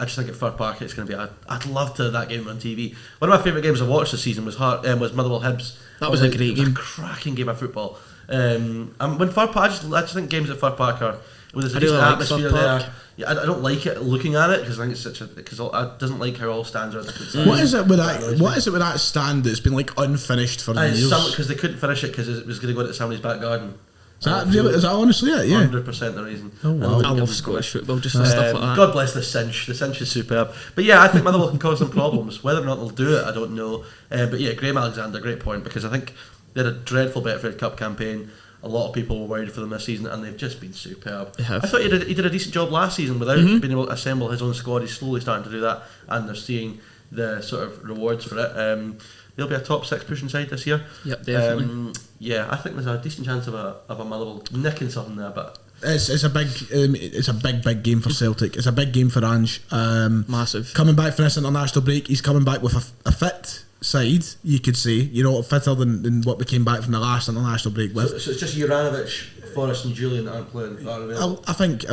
just think at Fir Park it's going to be... I'd love to have that game on TV. One of my favourite games I've watched this season was Motherwell Hibs. That was a great game. A cracking game of football. When Fir Park, I just think games at Fir Park are... Well, there's a I decent really like atmosphere Fir Park. there. Yeah, I don't like it looking at it because I think it's such a... Because I doesn't like how all stands are at different sides. What is it with that? What is it with that stand that's been like unfinished for years? Because they couldn't finish it because it was going to go into somebody's back garden. Is that honestly it? Yeah. 100% the reason. Oh, wow. I love Scottish football, just for stuff like that. God bless the cinch. The cinch is superb. But yeah, I think Motherwell can cause them problems. Whether or not they'll do it, I don't know. But yeah, Graham Alexander, great point, because I think they had a dreadful Betfred Cup campaign. A lot of people were worried for them this season, and they've just been superb. They have. I thought he did a decent job last season without being able to assemble his own squad. He's slowly starting to do that, and they're seeing the sort of rewards for it. They'll be a top 6 pushing side this year. Yep, definitely. Yeah, I think there's a decent chance of a Motherwell nicking something there, but It's a big game for Celtic. It's a big game for Ange. Massive. Coming back from this international break, he's coming back with a fit side, you could say. You know, fitter than what we came back from the last international break with. So it's just Juranovic, Forrest, and Julian that aren't playing. I think.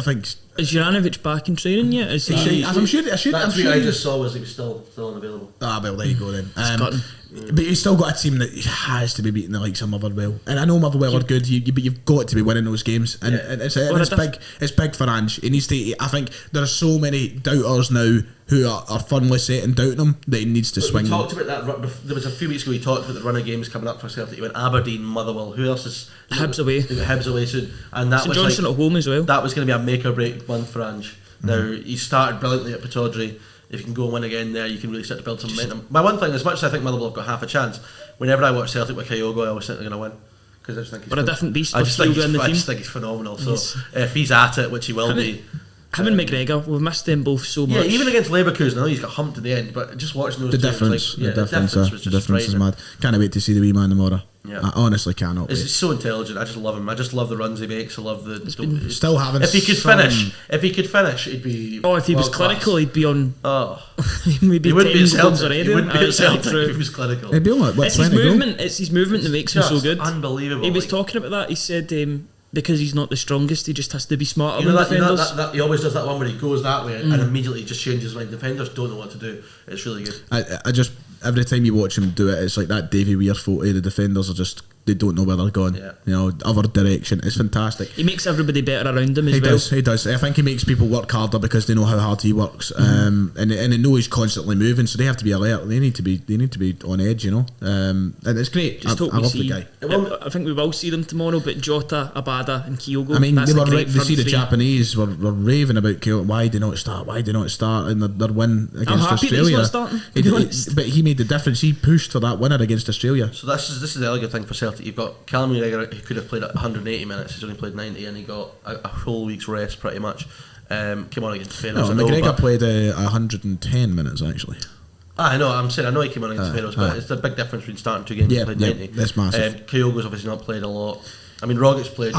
Is Juranovic back in training yet? Is he? I'm sure. That's what I just saw was he was still unavailable. Ah, well, there you go then. Gotten. But you've still got a team that has to be beating the likes of Motherwell, and I know Motherwell are good. But you've got to be winning those games, and, Yeah. and it's big. It's big for Ange. He needs to. I think there are so many doubters now who are firmly set and doubting him that he needs to But swing. we talked about that. There was a few weeks ago. We talked about the run of games coming up for Celtic. You went Aberdeen, Motherwell. Who else is Hibs away. They got Hibs away soon, and that St was Johnstone like, at home as well. that was going to be a make or break month for Ange. Now he started brilliantly at Pittodrie. If you can go and win again there, you can really start to build some momentum. My one thing, as much as I think Motherwell have got half a chance, whenever I watch Celtic with Kyogo, I always think they're going to win because I just think he's Or a different beast I with just think Kyogo in the I team. just think he's phenomenal. So if he's at it, which he will be. Him and McGregor, we've missed them both so much. Yeah, even against Leverkusen, I know he's got humped at the end, but just watching those The two, difference, the difference was just is frightening. mad. Can't wait to see the wee man tomorrow. Yeah. I honestly cannot It's wait. so intelligent. I just love him. I just love the runs he makes. I love the. Still having If he could some- finish, he'd be. Oh, if he was world class. clinical, he'd be on. Oh, Maybe he wouldn't be 10 at goals Celtic. already. He wouldn't be Aye, at Celtic true. if he was clinical. It'd be on like, what, It's his 20 goal? movement. It's his movement that makes him so Just good. unbelievable. He was like- talking about that. He said because he's not the strongest, he just has to be smarter You know than defenders. that he always does that one where he goes that way and immediately just changes his mind. Defenders don't know what to do. It's really good. I just every time you watch him do it, it's like that Davy Weir photo. The defenders are just they don't know where they're going. Yeah. You know, other direction. It's fantastic. He makes everybody better around him as He well. does. He does. I think he makes people work harder because they know how hard he works, and they know he's constantly moving, so they have to be alert. They need to be on edge. You know, and it's great. Just I hope we love see. the guy. I think we will see them tomorrow. But Jota, Abada, and Kyogo. I mean, that's they a were great they front see the three. Japanese were raving about Kyoto. Why do not start? Why do not start? And their win against happy that he's Australia. not starting, to be honest. But he made the difference. He pushed for that winner against Australia. So this is the other good thing for Celtic. You've got Callum McGregor, who could have played 180 minutes. He's only played 90, and he got a full week's rest pretty much. Came on against Faroes. No, McGregor played 110 minutes actually. I know. I'm saying I know he came on against Faroes, but it's a big difference between starting two games and playing 90. That's massive. Kyogo's obviously not played a lot. I mean, Rogic's played.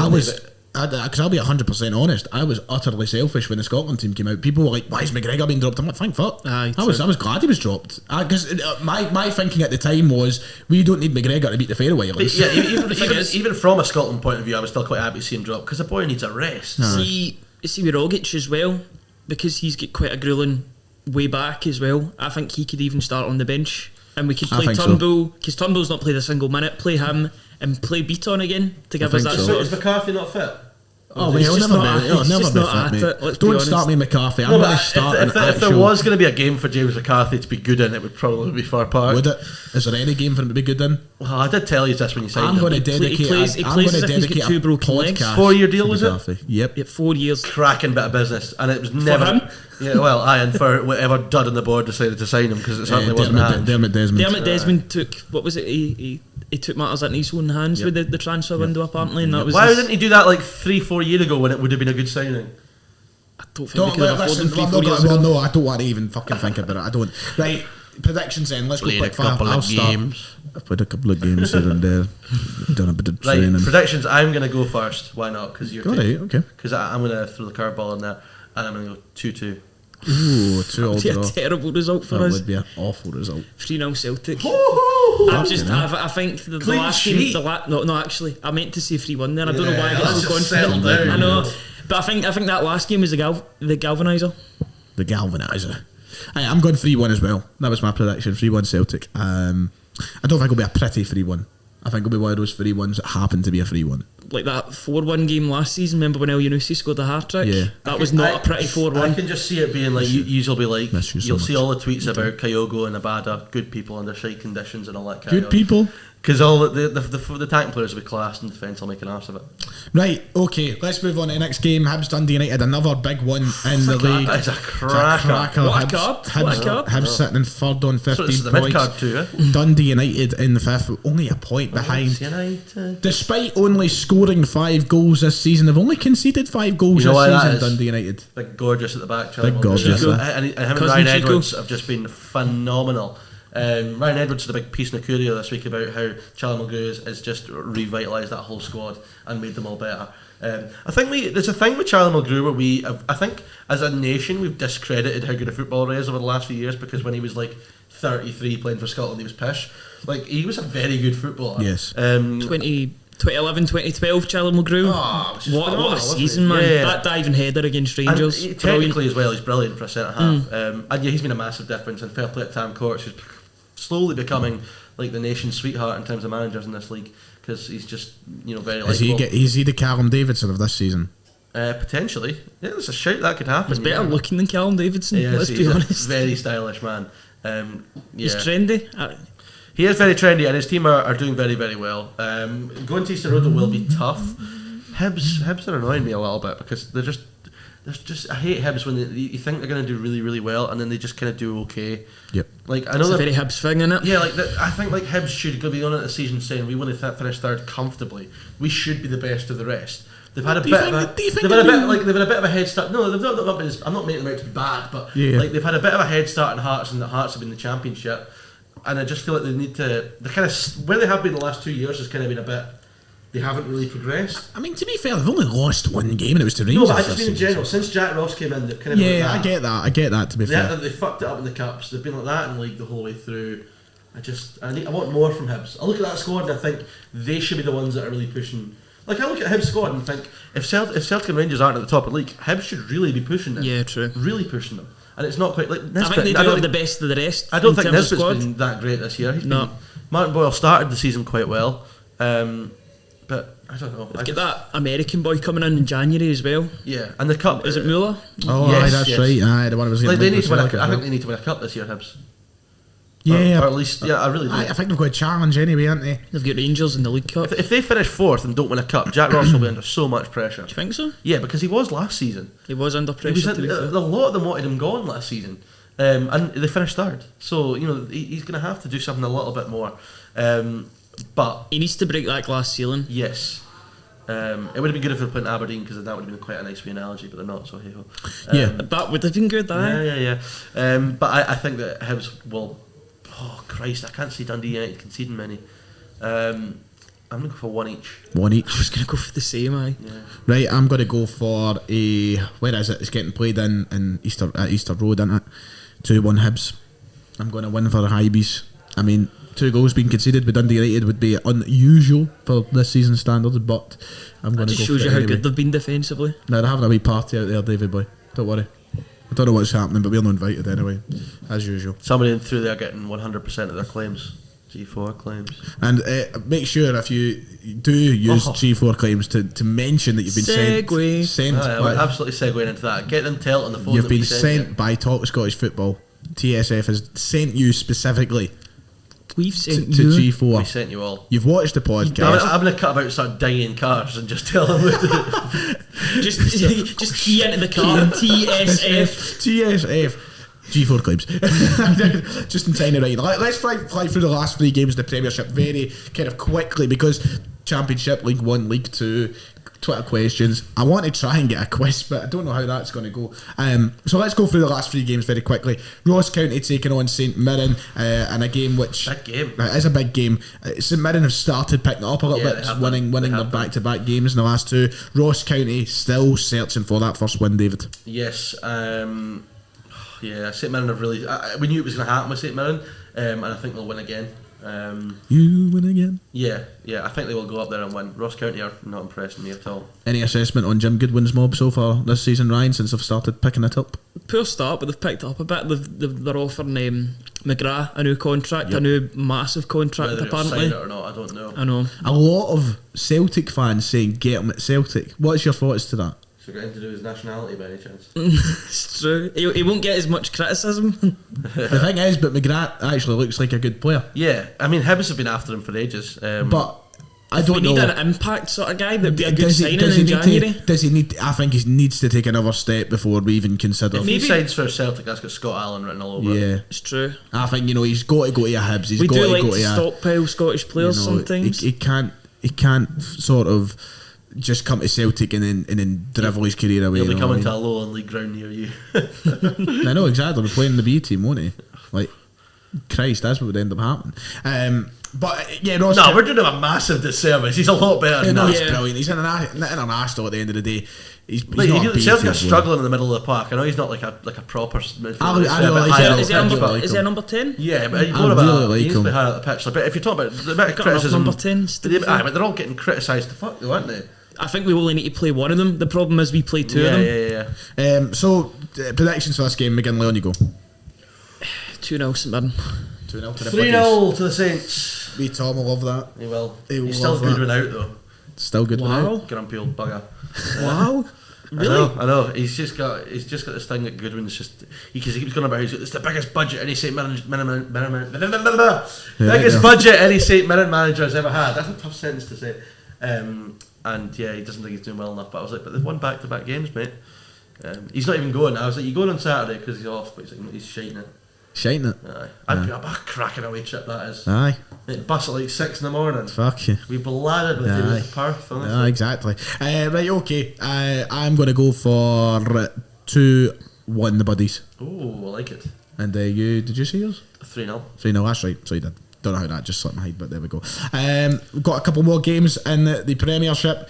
Because I'll be 100% honest, I was utterly selfish when the Scotland team came out. People were like, "Why is McGregor being dropped?" I'm like, "Thank fuck." Aye, I was glad he was dropped because my thinking at the time was we don't need McGregor to beat the Faroe Islands. Yeah, even from a Scotland point of view, I was still quite happy to see him drop because the boy needs a rest. See with Rogic as well, because he's got quite a grueling way back as well. I think he could even start on the bench, and we could I play think so. Turnbull because Turnbull's not played a single minute. Play him and play Beaton again to give us think that so. sort Is of. McCarthy not fit? Oh, He's he'll just never not be. at- He'll he's never just be not fit, at mate. it, let's be Don't honest. start me, McCarthy. I'm No, going to but start. if there was going to be a game for James McCarthy to be good in, it would probably be Far Park. Would it? Is there any game for him to be good in? Well, I did tell you this when you signed I'm him. going to He dedicate. plays- he I'm plays going as to if he's got dedicate two a broken legs. podcast 4-year deal, to was it? McCarthy. Yep. Yeah, 4 years. Cracking bit of business, and it was never. him? Yeah, well, and for whatever dud on the board decided to sign him because it certainly wasn't Ange. Dermot Desmond. Dermot Desmond took what was it? He took matters into his own hands with the transfer window apparently, and that was. Why his- didn't he do that like 3-4 years ago when it would have been a good signing? I don't think Don't we could have listen. afforded him 3-4 Well, years ago. no, I don't want to even fucking think about it. I don't. Right, predictions then. Let's go Played quick a fire. couple I'll of start. games. I've played a couple of games here and there. Done a bit of Right, training. predictions. I'm going to go first. Why not? Because you're. All right, okay. Because I'm going to throw the curveball in there, and I'm going to go 2-2. Ooh, 2-all It'd be a draw. terrible result for That us. would be an awful result. 3-0 Celtic. Fucking hell. I think the Clean last sheet. game, no, actually, I meant to say 3-1 there. I don't know Yeah, why I got let's so just settle confident. down. I know, but I think that last game was the galvaniser. The galvaniser. I'm going 3-1 as well. That was my prediction. 3-1 Celtic. I don't think it'll be a pretty 3-1. I think it'll be one of those 3-1s that happen to be a 3-1. Like that 4-1 game last season. Remember when El Yunusi scored the hat trick? Yeah. That was not a pretty I 4-1. can just see it being like you'll be like Miss you so you'll see much. all the tweets about Kyogo and Abada, good people under shite conditions and all that kind Good of people. because all the tank players will be classed and defence will make an arse of it. Right, okay, let's move on to the next game. Hibs Dundee United, another big one in the league. It's a cracker. What a card, what a card. Hibs sitting in third on 15 So this is the points. mid card too, eh? Dundee United in the fifth, only a point behind. United. Despite only scoring 5 goals this season, they've only conceded 5 goals You know why this that season, is? Dundee United. Big gorgeous at the back. Charlie Big Mulgrew. gorgeous, And him and Cousin Ryan Chico. Edwards have just been phenomenal. Ryan Edwards did a big piece in the Courier this week about how Charlie Mulgrew has just revitalised that whole squad and made them all better. I think there's a thing with Charlie Mulgrew where I think as a nation we've discredited how good a footballer he is over the last few years because when he was like 33 playing for Scotland he was pish. Like he was a very good footballer. Yes. 2011, 2012, Charlie Mulgrew. Oh, which is what phenomenal, a wasn't season, he? man! Yeah. That diving header against And Rangers. he- Brilliant. technically as well, he's brilliant for a centre half. And yeah, he's been a massive difference. And fair play at Tam Courts, who's slowly becoming like the nation's sweetheart in terms of managers in this league because he's just very likeable. Is he the Callum Davidson of this season? Potentially, yeah. There's a shout that could happen. He's better looking than Callum Davidson. Yeah, let's he's be a honest. very stylish man. He's Yeah. trendy. He is very trendy, and his team are doing very, very well. Going to Easter Road will be tough. Hibs are annoying me a little bit because they're there's just I hate Hibs when you think they're going to do really, really well, and then they just kind of do okay. Yep. Like I know It's a that. very Hibs thing, isn't it? Yeah, like I think like Hibs should go be on at the season saying we want to finish third comfortably. We should be the best of the rest. They've had a bit of a they've had a bit of a head start. No, they've not been. I'm not making them out to be bad, but like they've had a bit of a head start in Hearts, and the Hearts have been in the Championship. And I just feel like they need to. They kind of where they have been the last 2 years has kind of been a bit. They haven't really progressed. I mean, to be fair, they've only lost one game, and it was to Rangers. No, but I just mean in general. Since Jack Ross came in, they've kind of been like that. I get that. To be fair, They fucked it up in the cups. They've been like that in league the whole way through. I want more from Hibs. I look at that squad and I think they should be the ones that are really pushing. Like I look at Hibs squad and think if Celtic and Rangers aren't at the top of the league, Hibs should really be pushing them. Yeah, true. Really pushing them. And it's not quite like Nisbet. I think they do have the best of the rest. I don't in think terms of Nisbet's squad. been that great this year. No. Martin Boyle started the season quite well, but I don't know. They've got that American boy coming in January as well. Yeah, and the cup Is it Muller? oh, Yes, aye, that's yes. right. Aye, the one was Like they need to win. Celtic, I think they need to win a cup this year, Hibs. yeah, or at least I really do. I think they've got a challenge anyway, aren't they? They've got Rangers in the League Cup. If they finish fourth and don't win a cup, Jack Ross will be under so much pressure. Do you think so? Yeah, because he was last season. He was under He was pressure, to be fair. a lot of them wanted him gone last season, and they finished third. So he's going to have to do something a little bit more. But He needs to break that glass ceiling. yes, it would have been good if they were playing Aberdeen because that would have been quite a nice wee analogy, but they're not. So hey ho. Yeah. That would have been good, aye. Yeah. But I think that Hibs will. Oh Christ! I can't see Dundee United conceding many. I'm gonna go for one each. One each. I was going to go for the same, aye. Yeah. Right, I'm going to go for a. Where is it? It's getting played in Easter Road, isn't it? 2-1 Hibs. I'm going to win for the Hibs. I mean, 2 goals being conceded with Dundee United would be unusual for this season's standards, but I'm going That to go just for shows it you how anyway. good they've been defensively. No, they're having a wee party out there, David boy. Don't worry. I don't know what's happening, but we're not invited anyway, as usual. Somebody in through there getting 100% of their claims. G4 claims. And make sure if you do use G4 claims to mention that you've been Segue. sent We're by, absolutely segueing into that. Get them tell it on the phone. you've that we been sent sent by Talk Scottish Football. TSF has sent you specifically We've to sent you. We G4. sent you all. You've watched the podcast. I'm going to cut about and start dying cars and just tell them what to do. just key into the car. TSF. TSF. G4 claims. Just in time to write. Let's fly through the last 3 games in the Premiership very kind of quickly because Championship, League 1, League 2, Twitter questions. I want to try and get a quiz, but I don't know how that's going to go. So let's go through the last 3 games very quickly. Ross County taking on St Mirren in a game which Big game. It is a big game. St Mirren have started picking it up a little Yeah, bit, they have winning done. They their have done. back-to-back games in the last 2. Ross County still searching for that first win, David. Yes. Yeah, St Mirren have really. We knew it was going to happen with St Mirren, and I think they'll win again. You win again. Yeah, I think they will go up there and win. Ross County are not impressing me at all. Any assessment on Jim Goodwin's mob so far this season, Ryan, since they've started picking it up? Poor start, but they've picked it up a bit. They're offering McGrath a new contract, a new massive contract, Whether he'll sign apparently. it or not, I don't know. I know. A lot of Celtic fans saying get him at Celtic. What's your thoughts to that? So got anything to do with his nationality by any chance? It's true. He won't get as much criticism. The thing is, but McGrath actually looks like a good player. Yeah, I mean Hibs have been after him for ages. But I We don't need know. an impact sort of guy that'd be a good Does he signing need in January. does he need? I think he needs to take another step before we even consider. if maybe- he signs for Celtic, that's got Scott Allen written all over it. Yeah, It's true. I think he's got to go to a Hibs. He's We got do to like go to to a. stockpile Scottish players sometimes. He can't sort of just come to Celtic and then drivel his career away. He'll be you know coming what to a lowland league ground near you. I mean? I know exactly. We're playing the B team, won't he? Like, Christ, that's what would end up happening. But yeah, Ross. No, we're doing him a massive disservice. He's a lot better Yeah, than no, that. he's Yeah. brilliant. He's international at the end of the day. He's Like, not a B Celtic team are player. struggling in the middle of the park. I know he's not like a proper midfielder. I really He's a bit like higher him. up Is the he a pitch, I number? like Is he a him. number 10? Yeah, but he's I more of really a, like he needs to be him. higher up the pitch. But if you're talking about the bit of Got enough criticism, number 10s to be fair. but they're all getting criticised to fuck though, aren't they? I think we only need to play one of them. The problem is we play two of them. Yeah. So predictions for this game, McGinn, Leon, you go. 2-0 St Mirren. 2-0 to the 3-0 to the Saints. Me, Tom, will love that. He will. He will He's still love good that. one out though. Still good one Wow. out. Grumpy old bugger. Wow. Really? I know. He's just got this thing that Goodwin's just because he keeps going about. It's the biggest budget any St Mirren biggest budget any St Mirren manager has ever had. That's a tough sentence to say. And yeah, he doesn't think he's doing well enough. But I was like, but they've won back-to-back games, mate. He's not even going. I was like, you going on Saturday because he's off, but he's shiting it. Shiting it. Aye. I'd be a cracking away trip that is. Aye. Bus at like 6 in the morning. Fuck you. We bladdered with it to Perth, honestly. Yeah, exactly. Right, okay. I'm going to go for 2-1 the Buddies. Oh, I like it. And did you see yours? 3-0. 3-0, that's right. So you did. Don't know how that just slipped my head, but there we go. We've got a couple more games in the Premiership.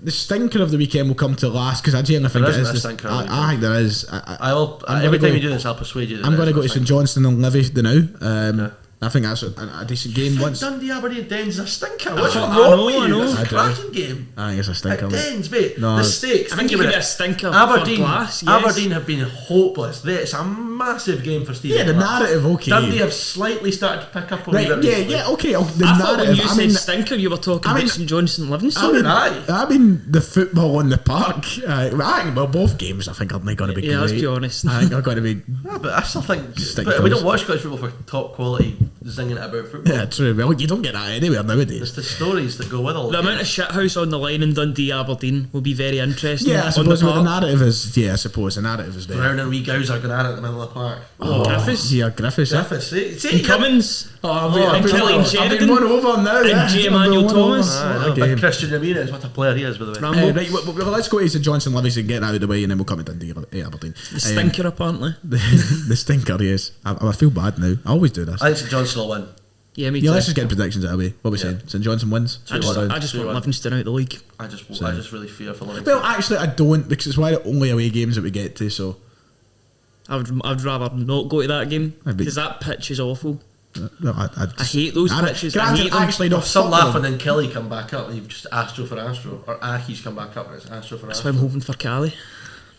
The stinker of the weekend will come to last because I genuinely think it is. I think there is. Every time you do this, I'll persuade you. I'm going to go to St Johnstone and Livy now. I think that's a decent game. Once Dundee, Aberdeen, Dens is a stinker. What's I wrong with you? know. It's a cracking game. I think it's a stinker. At Dens, mate. No, the stakes. I think it could be a stinker Aberdeen, for Glass, yes. Aberdeen have been hopeless. It's a massive game for Stephen. Yeah, the narrative, okay. Dundee have slightly started to pick up on right, it. yeah, okay. The I thought narrative. when you said stinker, you were talking about St Johnstone Livingston. I mean the football on the park. I think both games. I think are going to be. Yeah, great. let's be honest. I think they're going to be. Yeah, but I still think. Stinkers. But we don't watch Scottish football for top quality zinging it about football. Yeah, true. Well, you don't get that anywhere nowadays. It's the stories that go with all The amount of shithouse on the line in Dundee Aberdeen will be very interesting. Yeah, I suppose the narrative is. Yeah, I suppose the narrative is there. Brown and wee Gowser going at it in the middle of the park. Griffiths. Yeah, Griffiths. And Cummins. I've Kelly been won over now. And J. Emmanuel Thomas. But Christian Ramirez, what a player he is, by the way. Rambo. Right, well, let's go to St Johnstone Livies and get that out of the way, and then we'll come to Dundee Aberdeen. The stinker, apparently. The stinker, yes. I feel bad now. I always do this. I think St Johnstone will win. Yeah, me Yeah, too. let's just get predictions out of the way. What are we saying? St Johnstone wins? I just want Livingston out the league. I just really fear for Livingston. Well, actually, I don't, because it's one of the only away games that we get to, so... I'd rather not go to that game because that pitch is awful. No, I hate those pitches. I Granted, hate them. actually, no, Some fuck laughing them. and Kelly come back up and you've just Astro for Astro. Or Aki's come back up and it's Astro for That's why Astro. I'm hoping for Cali.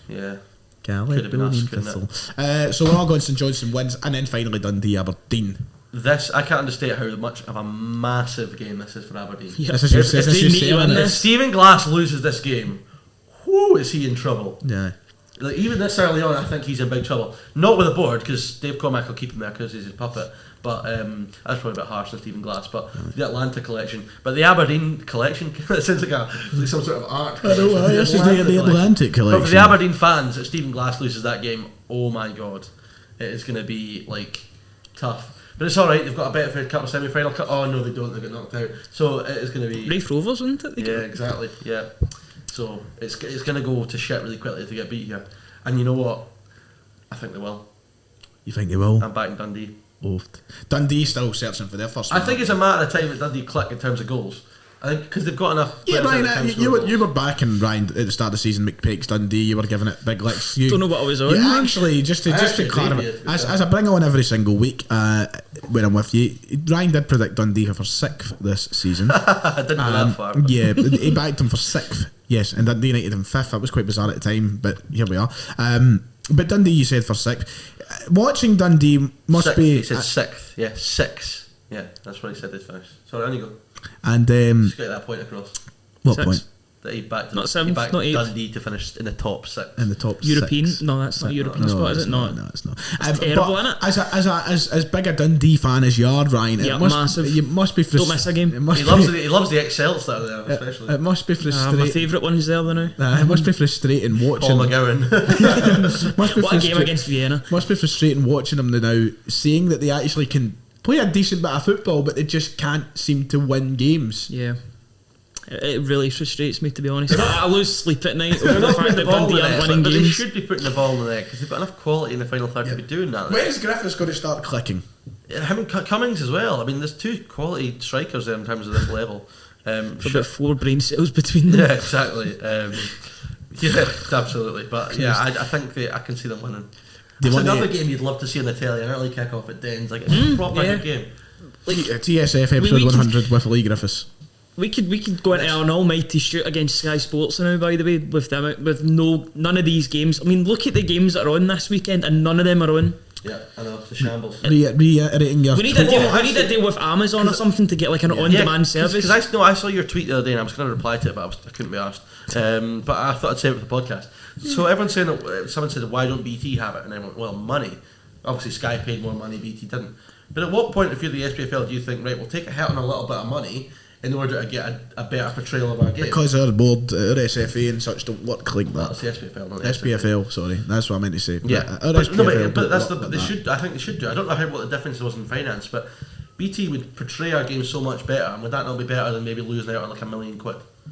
Yeah. Could have been us, couldn't So we're all going St Johnstone wins, and then finally Dundee Aberdeen. I can't understate how much of a massive game this is for Aberdeen. Yeah. This is your- If this they is your need to saying, win isn't it? If this, Stephen Glass loses this game, whoo, is he in trouble? Yeah. Like, even this early on, I think he's in big trouble. Not with the board, because Dave Cormack will keep him there because he's his puppet. But that's probably a bit harsh on Stephen Glass. But the Atlanta collection, but the Aberdeen collection, it sounds like some sort of art. I know, this is the Atlantic collection. But for the Aberdeen fans, if Stephen Glass loses that game, oh my god, it is going to be like tough. But it's all right. They've got a Betfred Cup semi-final. Oh no, they don't. They get knocked out. So it is going to be Rafe Rovers, isn't it? yeah, exactly. Yeah. So it's going to go to shit really quickly if they get beat here. And you know what? I think they will. You think they will? I'm backing Dundee. Dundee still searching for their first. I think it's a matter of time that Dundee click in terms of goals. I think because they've got enough. Yeah, players Ryan, that can you score were backing Ryan at the start of the season. McPake's Dundee. You were giving it big licks. You Don't know what I was on. Yeah, actually, just to clarify, agree with you, as I bring on every single week when I'm with you, Ryan did predict Dundee for 6th this season. I didn't go that far. But. Yeah, he backed them for 6th. Yes, and Dundee United in 5th. That was quite bizarre at the time, but here we are. But Dundee, you said for 6th. Watching Dundee must Sixth, be. He said 6th. Yeah, 6. Yeah, that's what he said they'd finish. Sorry, on you go. And Just get that point across. what 6th. point? That he backed Not he 7th, backed not 8th. Dundee to finish in the top 6. In the top European? 6. No, that's not European spot, is it? No, No. it's not. It's terrible, but innit? As big a Dundee fan as you are, Ryan, Yeah, it must, massive. You must be Don't miss a game. It must He be, loves the Excels that are there, especially. It must be My frustrating. favourite one's there though now. It must be frustrating watching. Paul McGowan. Must be What a game against Vienna. Must be frustrating watching them now, seeing that they actually can play a decent bit of football, but they just can't seem to win games. Yeah. It really frustrates me, to be honest. I lose sleep at night over the fact that Dundee aren't winning but they games. should be putting the ball in the net because they've got enough quality in the final third to be doing that. Where's Griffiths going to start clicking? Him and Cummings as well. I mean, there's 2 quality strikers there in terms of this level. About 4 brain cells between them. Yeah, exactly. Yeah, absolutely. But yeah, I think I can see them winning. It's another game you'd love to see on the telly, an early kick-off at Dens. Like, it's a proper yeah. good game. TSF episode we 100 with Lee Griffiths. We could go into an almighty shoot against Sky Sports now, by the way, with them with none of these games. I mean, look at the games that are on this weekend, and none of them are on. Yeah, I know, it's a shambles. Reiterating your We need a deal with Amazon or something to get like an on-demand service. Because I saw your tweet the other day and I was going to reply to it, but I couldn't be asked. But I thought I'd say it with the podcast. So everyone's saying that someone said, why don't BT have it? And I went, well, money. Obviously, Sky paid more money, BT didn't. But at what point, if you're the SPFL, do you think, right, we'll take a hit on a little bit of money in order to get a better portrayal of our game. Because our board, our SFA and such don't work like That's that. the SPFL, not the SPFL, sorry, that's what I meant to say. Yeah, our but SPFL don't that's work the like they that. should. I think they should do. I don't know what the difference was in finance, but BT would portray our game so much better, and would that not be better than maybe losing out on like £1 million?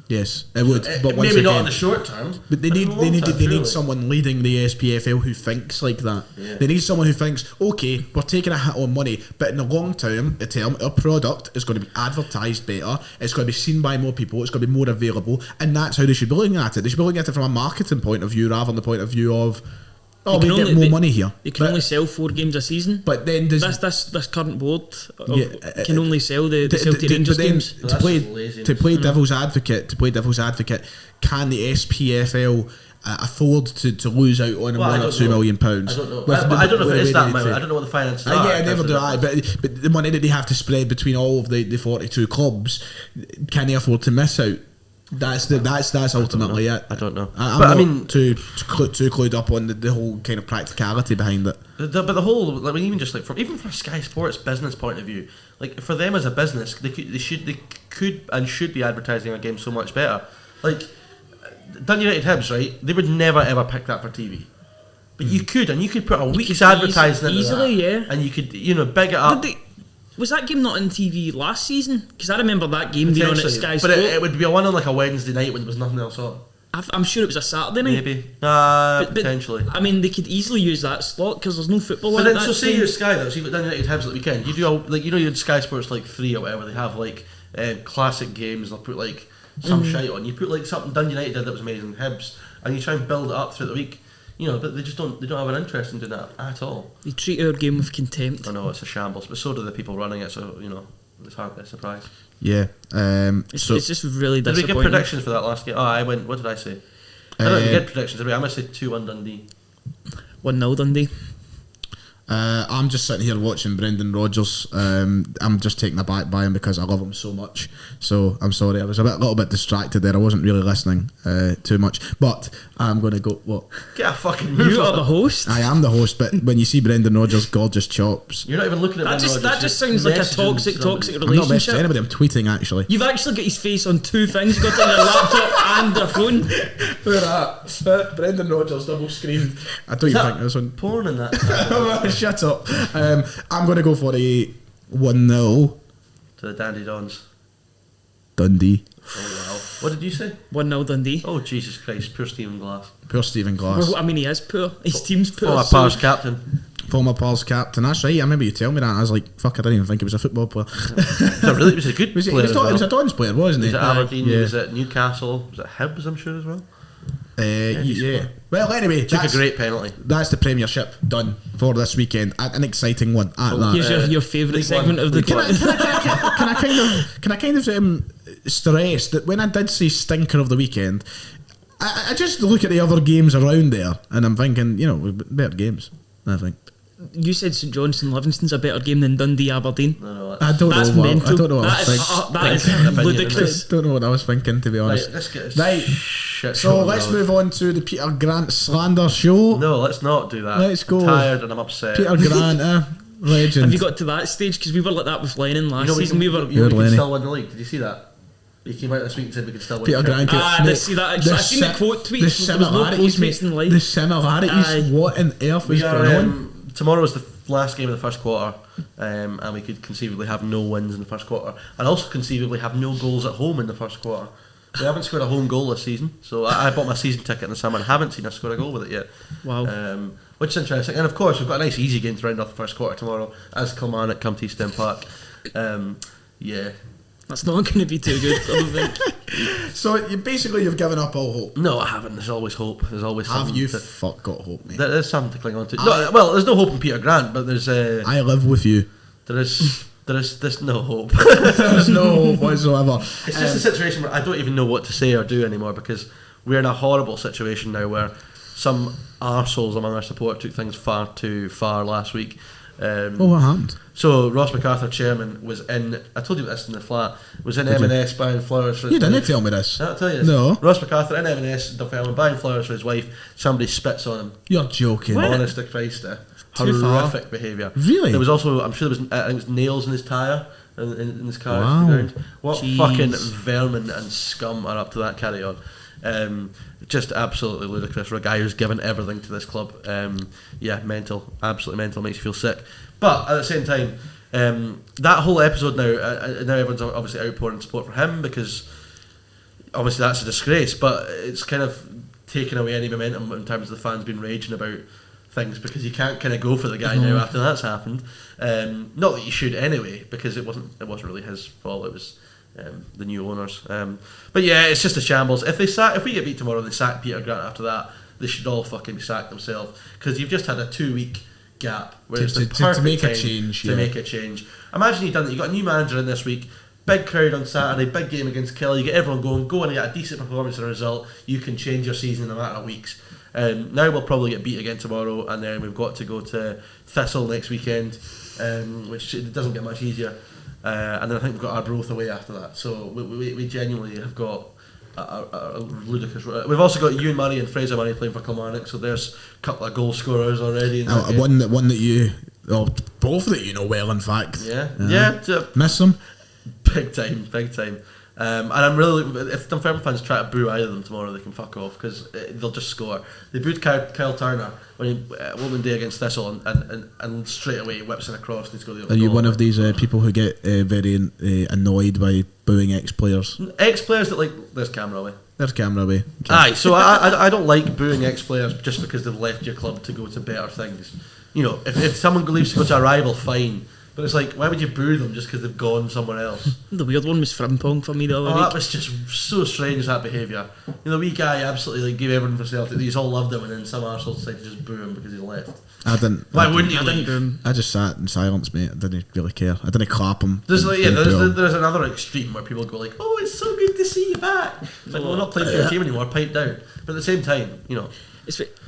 Yes, it would. But once maybe not again, in the short term. but they but need in the long term, they need surely. someone leading the SPFL who thinks like that. Yeah. They need someone who thinks, okay, we're taking a hit on money, but in the long term, our product is going to be advertised better. It's going to be seen by more people. It's going to be more available, and that's how they should be looking at it. They should be looking at it from a marketing point of view rather than the point of view of, oh, we get more money here. They can only sell 4 games a season. But then does This current board Yeah, can only sell the Celtic Rangers but then games. to That's play just laziness. to play devil's advocate, can the SPFL afford to lose out on Well, I £1 or don't £2 know. million? I don't know. But I don't know if it is that amount. I don't know what the finances are. Yeah, never do I. But the money that they have to spread between all of the 42 clubs, can they afford to miss out? That's ultimately it. I don't know. I'm But not I mean, too clued up on the whole kind of practicality behind it. but the whole, I mean, even just like from a Sky Sports business point of view, like for them as a business, they could and should be advertising our game so much better. Like Dundee United Hibs, right? They would never ever pick that for TV. But you could put a week's could advertising into easily, that, yeah. and you could big it up. Was that game not on TV last season? Because I remember that game being on at Sky but Sport. it would be one on like a Wednesday night when there was nothing else on. I'm sure it was a Saturday night. Maybe, But- potentially. I mean, they could easily use that slot because there's no football But on then, that so say time. you're Sky though, so you've got Dundee United Hibs at the weekend. You do you had Sky Sports like 3 or whatever. They have like classic games. They'll put like some shite on. You put like something Dundee United did that was amazing, Hibs, and you try and build it up through the week. But they just don't have an interest in doing that at all. They treat our game with contempt. I know it's a shambles, but so do the people running it. So it's hard to be a surprise. Yeah. It's just really Did we disappointing. get predictions for that last game? Oh, I went. What did I say? I don't get predictions. Did we? I'm gonna say 2-1 Dundee. 1-0 Dundee. I'm just sitting here watching Brendan Rodgers. I'm just taken aback by him because I love him so much. So I'm sorry, I was a little bit distracted there. I wasn't really listening too much. But I'm going to go. What? Get a fucking move You on. are the host. I am the host, but when you see Brendan Rodgers' gorgeous chops, You're not even looking at That Brendan just Rodgers, sounds you're like a messaging toxic somebody. I'm not messaging relationship. anybody. I'm tweeting actually. You've actually got his face on 2 things. You've got it on your laptop and a phone. Look at that. Brendan Rodgers double screen. I don't even think this one. Porn in that. Shut up. I'm going to go for a 1-0 To the Dandy Dons. Dundee. Oh wow. What did you say? 1-0 Dundee. Oh Jesus Christ, poor Stephen Glass. Poor Stephen Glass. Well, I mean, he is poor. His team's poor. Oh, so- Pars captain. Former Pals captain. That's right. I remember you telling me that. I was like, fuck, I didn't even think he was a football player. He was a good Was he, player he, was as he well. was a Dons player, wasn't He he? was at Aberdeen, Yeah. he was at Newcastle, was at Hibs, I'm sure as well. Yeah. Well, anyway, Took a that's, great penalty. that's the Premiership done for this weekend. An exciting one at that. Here's your favourite League segment One. of the Can I, podcast. can I kind of stress that when I did say stinker of the weekend, I just look at the other games around there and I'm thinking, better games, I think. You said St Johnstone Livingston's a better game than Dundee Aberdeen. No, I don't That's know. mental. I don't know what I That was is, thinking. that is Opinion, ludicrous. I don't know what I was thinking, to be honest. Right, let's get this Right. shit So show let's on. move on to the Peter Grant slander show. No, let's not do that. Let's go. I'm tired and I'm upset. Peter Grant, legend. Have you got to that stage? Because we were like that with Lennon last season. We were. You're we can Lenny. still win the league. Did you see that? He came out this week and said we could still win Peter the Grant. trophy. I see that. I seen the quote tweets. There was no quote tweets in live. The similarities. Aye. What on earth We is are, going on? tomorrow is the last game of the first quarter, and we could conceivably have no wins in the first quarter, and also conceivably have no goals at home in the first quarter. We haven't scored a home goal this season, so I bought my season ticket in the summer and haven't seen us score a goal with it yet. Wow. Which is interesting, and of course we've got a nice easy game to round off the first quarter tomorrow as Kilmarnock come to East End Park. Yeah. That's not going to be too good, I don't think. So you've given up all hope. No, I haven't. There's always hope. There's always Have something you to- got hope, mate? There is something to cling on to. No, well, there's no hope in Peter Grant, but there's I live with you. there's no hope. There's no hope whatsoever. It's just a situation where I don't even know what to say or do anymore because we're in a horrible situation now where some arseholes among our support took things far too far last week. What happened? So Ross MacArthur, chairman, was in. I told you this in the flat. Was in M&S buying flowers for. You didn't tell me this. Did I tell you this? No. Ross MacArthur in M&S in Dunfermline buying flowers for his wife. Somebody spits on him. You're joking. What? Honest to Christ, Too far. horrific behaviour. Really? There was also, I'm sure there was, I think it was nails in his tyre in his car. Wow. Ground. What Jeez. fucking vermin and scum are up to that carry on. Just absolutely ludicrous for a guy who's given everything to this club. Mental, absolutely mental, makes you feel sick. But at the same time, that whole episode now everyone's obviously outpouring support for him because obviously that's a disgrace, but it's kind of taken away any momentum in terms of the fans being raging about things because you can't kind of go for the guy now after that's happened. Not that you should anyway, because it wasn't really his fault. It was the new owners. But yeah, it's just a shambles. If we get beat tomorrow and they sack Peter Grant after that, they should all fucking be sacked themselves because you've just had a 2-week gap where it's the perfect make a time change. to make a change. Imagine you've done that. You got a new manager in this week. Big crowd on Saturday, big game against Kelty. You get everyone going and you get a decent performance and a result. You can change your season in a matter of weeks. Now we'll probably get beat again tomorrow, and then we've got to go to Thistle next weekend, which it doesn't get much easier. And then I think we've got Arbroath away after that. So we genuinely have got a ludicrous. We've also got Ewan Murray and Fraser Murray playing for Kilmarnock, so there's a couple of goal scorers already. In that game. One that you, both that you know well, in fact. Yeah. Miss them. Big time. And I'm really, if Dunfermline fans try to boo either of them tomorrow, they can fuck off because they'll just score. They booed Kyle Turner when he Woman Day against Thistle, and straight away he whips it across and he's got the other Are you goal. one of these people who get very annoyed by booing ex-players? Ex-players that like, there's camera away. There's camera away. Okay. Aye, so I don't like booing ex-players just because they've left your club to go to better things. You know, if someone leaves to go to a rival, fine. But it's like, why would you boo them just because they've gone somewhere else? The weird one was Frimpong for me the other week. That was just so strange, that behaviour. You know, the wee guy absolutely gave everything for Celtic. These all loved him, and then some arsehole decided to just boo him because he left. I didn't. Why wouldn't you I didn't leave? boo him. I just sat in silence, mate. I didn't really care. I didn't clap him. There's Didn't boo him. there's another extreme where people go like, "Oh, it's so good to see you back." It's like, well, we're not playing for your team anymore. Pipe down. But at the same time, you know.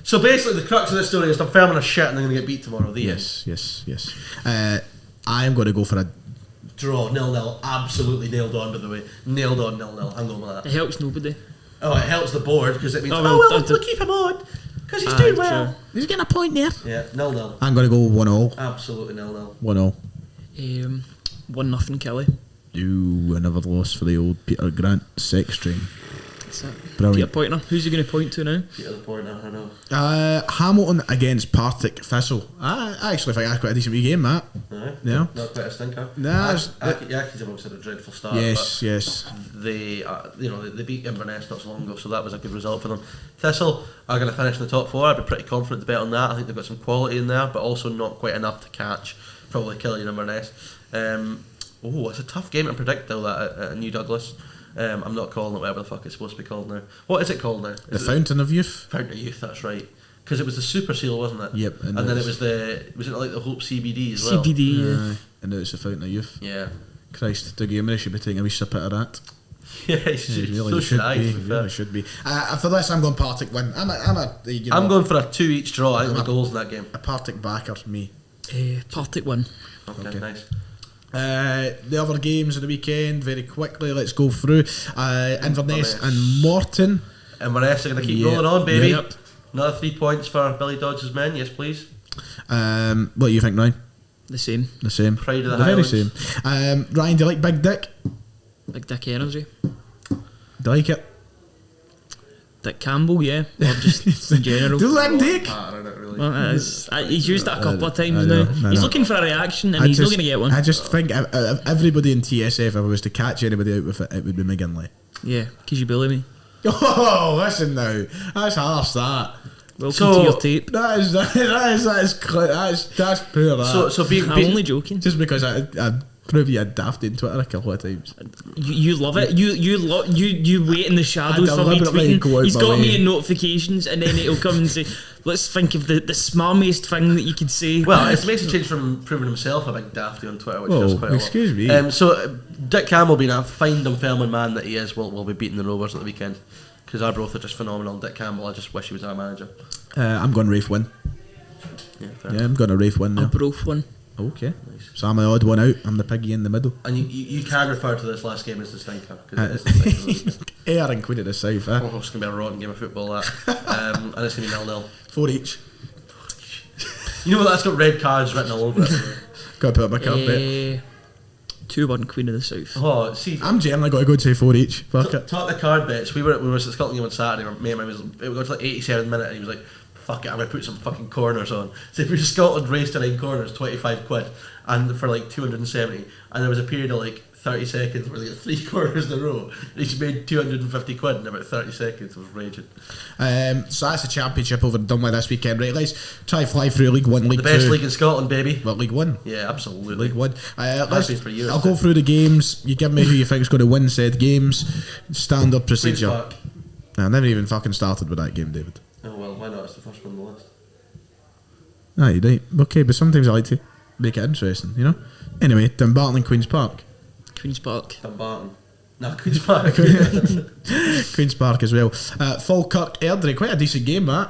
So basically, the crux of this story is Dunfermline are shit and they're going to get beat tomorrow. The end. Yes. I am going to go for a Draw 0-0. Absolutely nailed on. By the way, nailed on 0-0. I'm going with that. It helps nobody. Oh, it helps the board because it means we'll keep him on because he's doing well. Sure. He's getting a point there. Yeah, 0-0. I'm going to go 1-0. Absolutely 0-0. 1-0. 1-0 Kelly. Ooh, another loss for the old Peter Grant sex train. That's it. Brilliant. Peter Pointer. Who's he going to point to now? Get to the point now, I know. Hamilton against Partick Thistle. I actually think that's quite a decent wee game, Matt. Aye. Yeah. Not quite a stinker. Nah, Aki's have obviously had a dreadful start. Yes. But they beat Inverness not so long ago, so that was a good result for them. Thistle are going to finish in the top 4. I'd be pretty confident to bet on that. I think they've got some quality in there, but also not quite enough to catch probably Kelty and Inverness. It's a tough game to predict though, that at New Douglas. I'm not calling it whatever the fuck it's supposed to be called now. What is it called now? The Fountain of Youth. Fountain of Youth, that's right. Because it was the Super Seal, wasn't it? Yep. And then it was was it like the Hope CBD as well? CBD, yeah. And now it's the Fountain of Youth. Yeah. Christ, Dougie Emery should be taking a wee sip out of that. Yeah, he really so should shy, be. to be fair. Really should be. For this, I'm going Partick win. I'm going for a 2 each draw. I think the goals in that game. a Partick backer. Me. Partick 1. Okay, nice. The other games of the weekend, very quickly, let's go through. Inverness and Morton. Inverness are going to keep rolling on, baby. Yep. Another 3 points for Billy Dodge's men, yes please. What do you think, Ryan? The same. The same. Pride of the very Highlands. same. Ryan, do you like Big Dick? Big Dick Energy. Do you like it? Dick Campbell, yeah. Or just in general. Do you like Dick? I don't know, really. Well, he's used it a couple of times now. He's looking for a reaction and he's not going to get one. I just think if everybody in TSF, if I was to catch anybody out with it, it would be McGinley. Yeah, because you bully me. Oh, listen now. That's harsh, that. Welcome to your tape. That's poor, that. So being I'm only joking. Just because I proved you had daft in Twitter a couple of times. You love it. You wait in the shadows I for me deliberately go tweeting. out He's my got way. me in notifications, and then it'll come and say, "Let's think of the smarmiest thing that you could say." Well, it makes a change from proving himself a big dafty on Twitter, which does quite a lot. Excuse me. So Dick Campbell, being a fine Dunfermline man that he is, will be beating the Rovers at the weekend. Because Arbroath are just phenomenal. Dick Campbell, I just wish he was our manager. I'm going Rafe win. Yeah, fair. Yeah, I'm going to Rafe win now. Arbroath one. Okay. Nice. So I'm the odd one out. I'm the piggy in the middle. And you can refer to this last game as the stinker. Because it is the stinker. Air and Queen of the South, eh? Oh, it's going to be a rotten game of football, that. And it's going to be 0-0. 4 each. You know what, that's got red cards written all over it. Got to put up my carpet. 2-1 Queen of the South. Oh, see, I'm generally got to go to 4 each. Fuck it. Talk the card bets. We were at the Scotland game on Saturday. Mate of mine it got to like 87 minute, and he was like, "Fuck it, I'm gonna put some fucking corners on." So if we Scotland race to 9 corners, 25 quid, and for like 270, and there was a period of like 30 seconds where they got 3 corners in a row. And he made 250 quid in about 30 seconds. It was raging. So that's the Championship over and done with this weekend. Right, let's try fly through League 1, League 2. The best league in Scotland, baby. What, League 1? Yeah, absolutely. League 1. Has been for years. I'll go through the games. You give me who you think's going to win said games. Standard Queen's procedure. Park. I never even fucking started with that game, David. Oh well, why not? It's the first one on the list. Ah, you right. Okay, but sometimes I like to make it interesting, you know? Anyway, Dumbarton and Queen's Park. Queen's Park. Dumbarton. No, Queen's Park. Queen's Park as well. Falkirk, Airdrie, quite a decent game, that.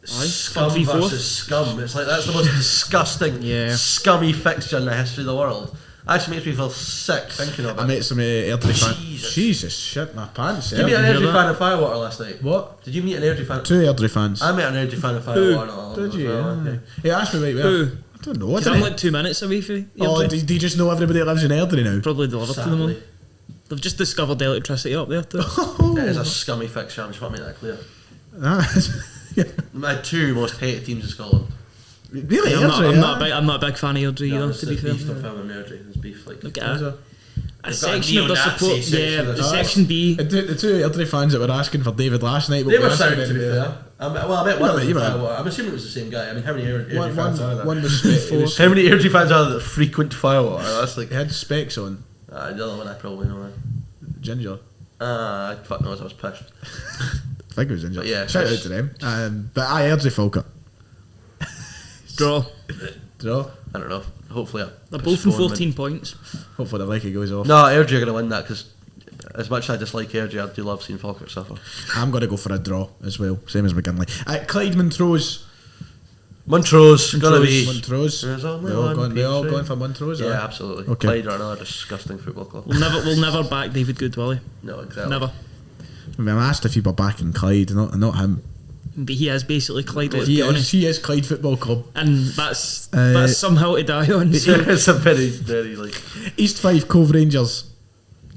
Scum 5v4. versus scum. It's like that's the most disgusting, Yeah. scummy fixture in the history of the world. Actually makes me feel sick thinking of it. I met some Airdrie fans. Jesus. Jesus, shit, my pants. Did you meet an Airdrie. Airdrie fan of Firewater last night? What? Did you meet an Airdrie fan? 2 Airdrie fans. I met an Airdrie fan of Firewater. Did you? as well, Yeah. okay. He asked me right where. Who? I don't know. Because I'm like 2 minutes away from you. Oh, do you just know everybody that lives in Airdrie now? Probably delivered to them all. Sadly. They've just discovered the electricity up there too. It is a scummy fixture. I'm just want to make that clear. Yeah. My 2 most hated teams in Scotland. Really, I'm Airdrie, not a big fan of Airdrie No, either, it's to the be fair. beef of film and Airdrie. There's beef like. Look Is at there? it. A They've got a section of the neo-Nazi support, section yeah, of the the- section B. The 2 Airdrie fans that were asking for David last night. They were asking sound to him, be fair. I met one Yeah, of them. you were. I'm assuming it was the same guy. I mean, how many Airdrie fans are there? One was it was- How many Airdrie fans are there that frequent Firewater? That's like he had specs on. the other one I probably know. Ginger. Fuck knows, I was pissed. I think it was Ginger. But yeah, Shout out it's- to them. But I Airdrie Falkirk. Draw. Draw. I don't know. Hopefully, They're both on 14 points. Hopefully the league goes off. No, Airdrie are going to win that because as much as I dislike Airdrie, I do love seeing Falkirk suffer. I'm going to go for a draw as well, same as McGinley. Clyde Montrose. Montrose, gonna be. Montrose. There's only We all one going, we all pizza. going for Montrose. Yeah, aye? absolutely. Okay. Clyde are another disgusting football club. We'll never back David Good, will he? No, exactly. Never. I mean, I'm asked if you were backing Clyde, not him. But he is basically Clyde, let's be honest. He is Clyde Football Club. And that's some hill to die on. So. It's a very, very like. East 5 Cove Rangers.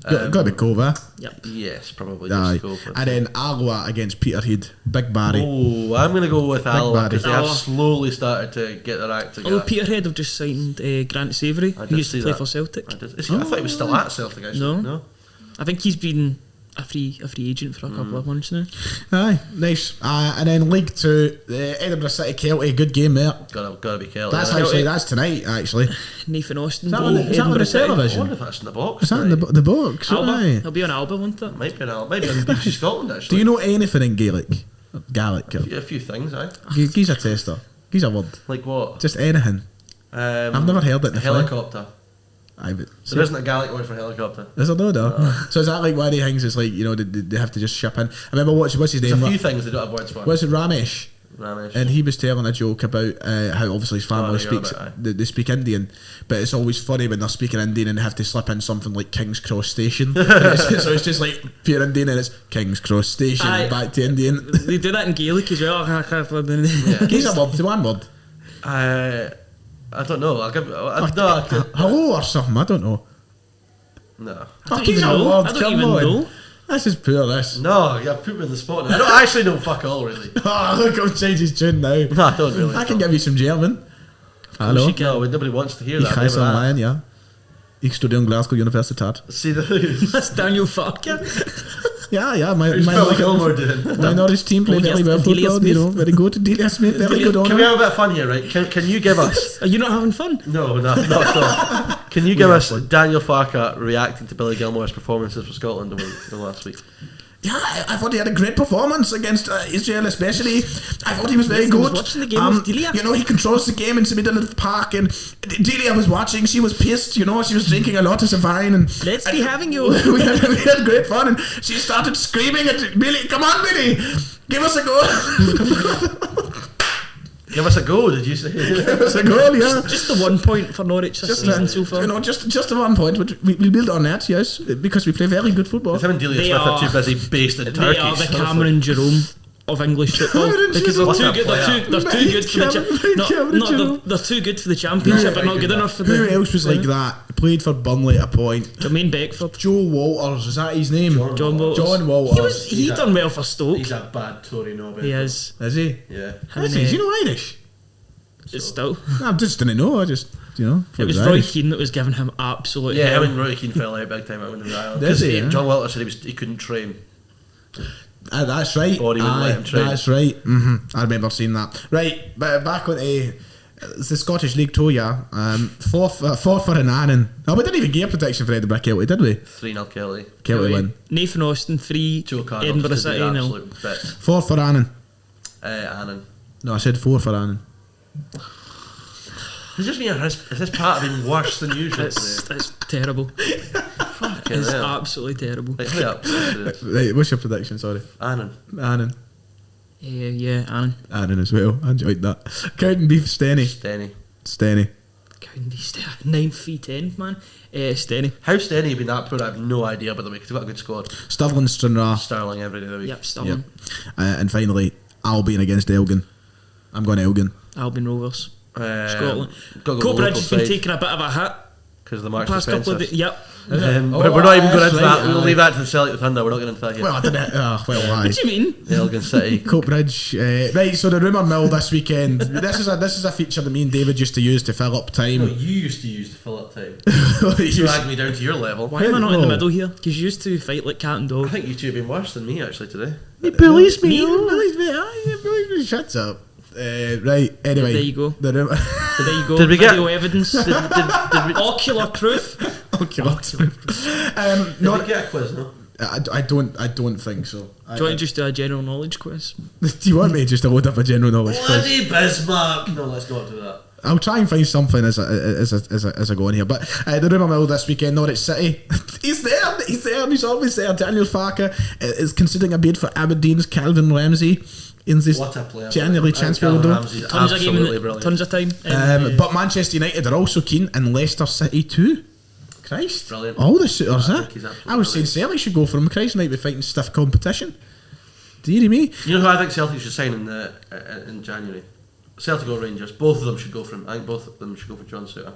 Got to be Cove, eh? Yep. Yes, probably. Aye. Just go for it. And then Alloa against Peterhead. Big Barry. Oh, I'm going to go with Alloa because they have Alloa. slowly started to get their act together. Although Peterhead have just signed Grant Savoury, I who did used to see play that. for Celtic. I thought he was still at Celtic actually. No. I think he's been a free agent for a couple of months now. Aye, nice. And then League 2, the Edinburgh City Kelty, good game there. Gotta be Kelty. That's yeah. actually that's tonight. Actually, Nathan Austin. Is that goal, on the- is that on the Edinburgh City. I television? wonder if that's in the box. is that in the box? Alba. Aye. He'll be on Alba, won't it? Might be on BBC Scotland actually. Do you know anything in Gaelic? Gaelic. A few things, aye. He's a tester. He's a word. Like what? Just anything. I've never heard it in the helicopter. Aye, but There isn't a Gaelic word for helicopter. is there no? So is that like one of the things? It's like, you know, they have to just ship in. I remember what's his There's name? a few things they don't have words for. Was it Ramesh? Ramesh. And he was telling a joke about how obviously his family you're speaks, about, aye. they speak Indian, but it's always funny when they're speaking Indian and they have to slip in something like King's Cross Station. So it's just like pure Indian and it's King's Cross Station, Aye. back to Indian. They do that in Gaelic as well. He's a word, one word. I don't know. I'll give. Hello or something, I don't know. No. I don't He's even a know. word, I don't come even on. know. This is poor, this. No, you put me in the spot now. I don't actually know fuck all, really. Oh, look, I've changed his tune now. No, I don't really. I can give you some German. Hallo. No, nobody wants to hear Ich that. heiße Never that. Lion, ja. Ich studiere in Glasgow Universität. See the. That's Daniel Farker. Yeah, my Bill Gilmore doing. my Norwich team play Oh, very yes, well Delia football, you know, very good. Delia Smith, very good Can on we it. have a bit of fun here, right? Can you give us? Are you not having fun? No, not at all. Can you give us Daniel Farker reacting to Billy Gilmore's performances for Scotland over the last week? Yeah, I thought he had a great performance against Israel, especially. I thought he was very Yes, I was good. watching the game with Delia. You know, he controls the game in the middle of the park, and Delia was watching. She was pissed. You know, she was drinking a lot of Savine, and Let's be having you. we had great fun, and she started screaming at Billy. Come on, Billy, give us a goal. Give us a go, did you say? Give us a goal, yeah. Just the 1 point for Norwich this season so far. You know, just 1 point, but we build on that, yes, because we play very good football. Him and Delia They Smith are are- too busy based in They Turkey. are the Cameron Jerome of English football Cameron because Jerome. they're too good. They're too good for the Cameron Jerome. they're too good for the championship, but not good enough for the. Who else was like that? played for Burnley at a point. Jermaine Beckford. Joe Walters, is that his name? John Walters. John Walters. He done well for Stoke. He's a bad Tory, no. He is. Is he? Yeah. Is he? Is he not Irish? It's still. No, I just didn't know. I just, thought It was he Roy Irish. Keane that was giving him absolute Yeah, hell. I mean, Roy Keane fell out big time when he was Ireland. Does he, yeah? John Walter said he couldn't train. That's right. Or he wouldn't let him train. That's right. I remember seeing that. Right, but back on to the Scottish League Toya. Fourth for an Annan. Oh, we didn't even get a prediction for Edinburgh Kelty, did we? 3-0 Kelty. Kelty win. Nathan Austin 3, Joe Carter Edinburgh just City did the 0. absolute bits. Fourth for Annan. Annan. No, I said 4 for Annan. Does this mean is this part of being worse than usual It's today? terrible. Fucking It's hell. absolutely terrible. Like, hurry up. Right, what's your prediction? Sorry. Annan. Annan. Yeah, Annan. Annan as well. I enjoyed that. Counting Beef Stenny. Stenny. Couldn't be 9 feet 10, man. Stenny. How Stenny been that poor? I have no idea, by the way, because they've got a good squad. Stirling Stranraer. Sterling every day of the week. Yep, Stirling. And finally, Albion against Elgin. I'm going Elgin. Albion Rovers. Got Scotland. to go Coatbridge local has been side taking a bit of a hit because of the March past couple of Spencer. days. Yep. We're not even going that's into right, that. We'll aye. leave that to the Celtic Thunder. We're not getting into that here. Well, I didn't. Well, aye. What do you mean? Elgin City. Coatbridge. Right, so the rumour mill this weekend. This is a feature that me and David used to use to fill up time. No, you used to use the fill up time. Used- Drag me down to your level. Why am I not in the Oh. middle here? Because you used to fight like cat and I dog. think you two have been worse than me actually today. He bullies me. Me? He bullies me. Aye, he bullies me. Shuts up. Right. Anyway. There you go. The rumour. There you go. Did we get- Video evidence. Did we, Ocular proof. Okay. did Not. we get a quiz, no? I don't think so. Do you want to just do a general knowledge quiz? Do you want me just to load up a general knowledge quiz? Bloody Bismarck! No, let's not do that. I'll try and find something as I go on here. But the rumour mill this weekend, Norwich City. He's there. He's always there. Daniel Farker is considering a bid for Aberdeen's Calvin Ramsey in this What a player. January transfer Calvin window. Ramsey's Tons of game, absolutely brilliant. tons of time. But Manchester United are also keen, and Leicester City too. Christ, Brilliant. all the suitors, I eh? think he's absolutely I was saying Celtic should go for him. Christ, might be fighting stiff competition. Dearie me. You know who I think Celtic should sign in January? Celtic or Rangers. Both of them should go for him. I think both of them should go for John Suter.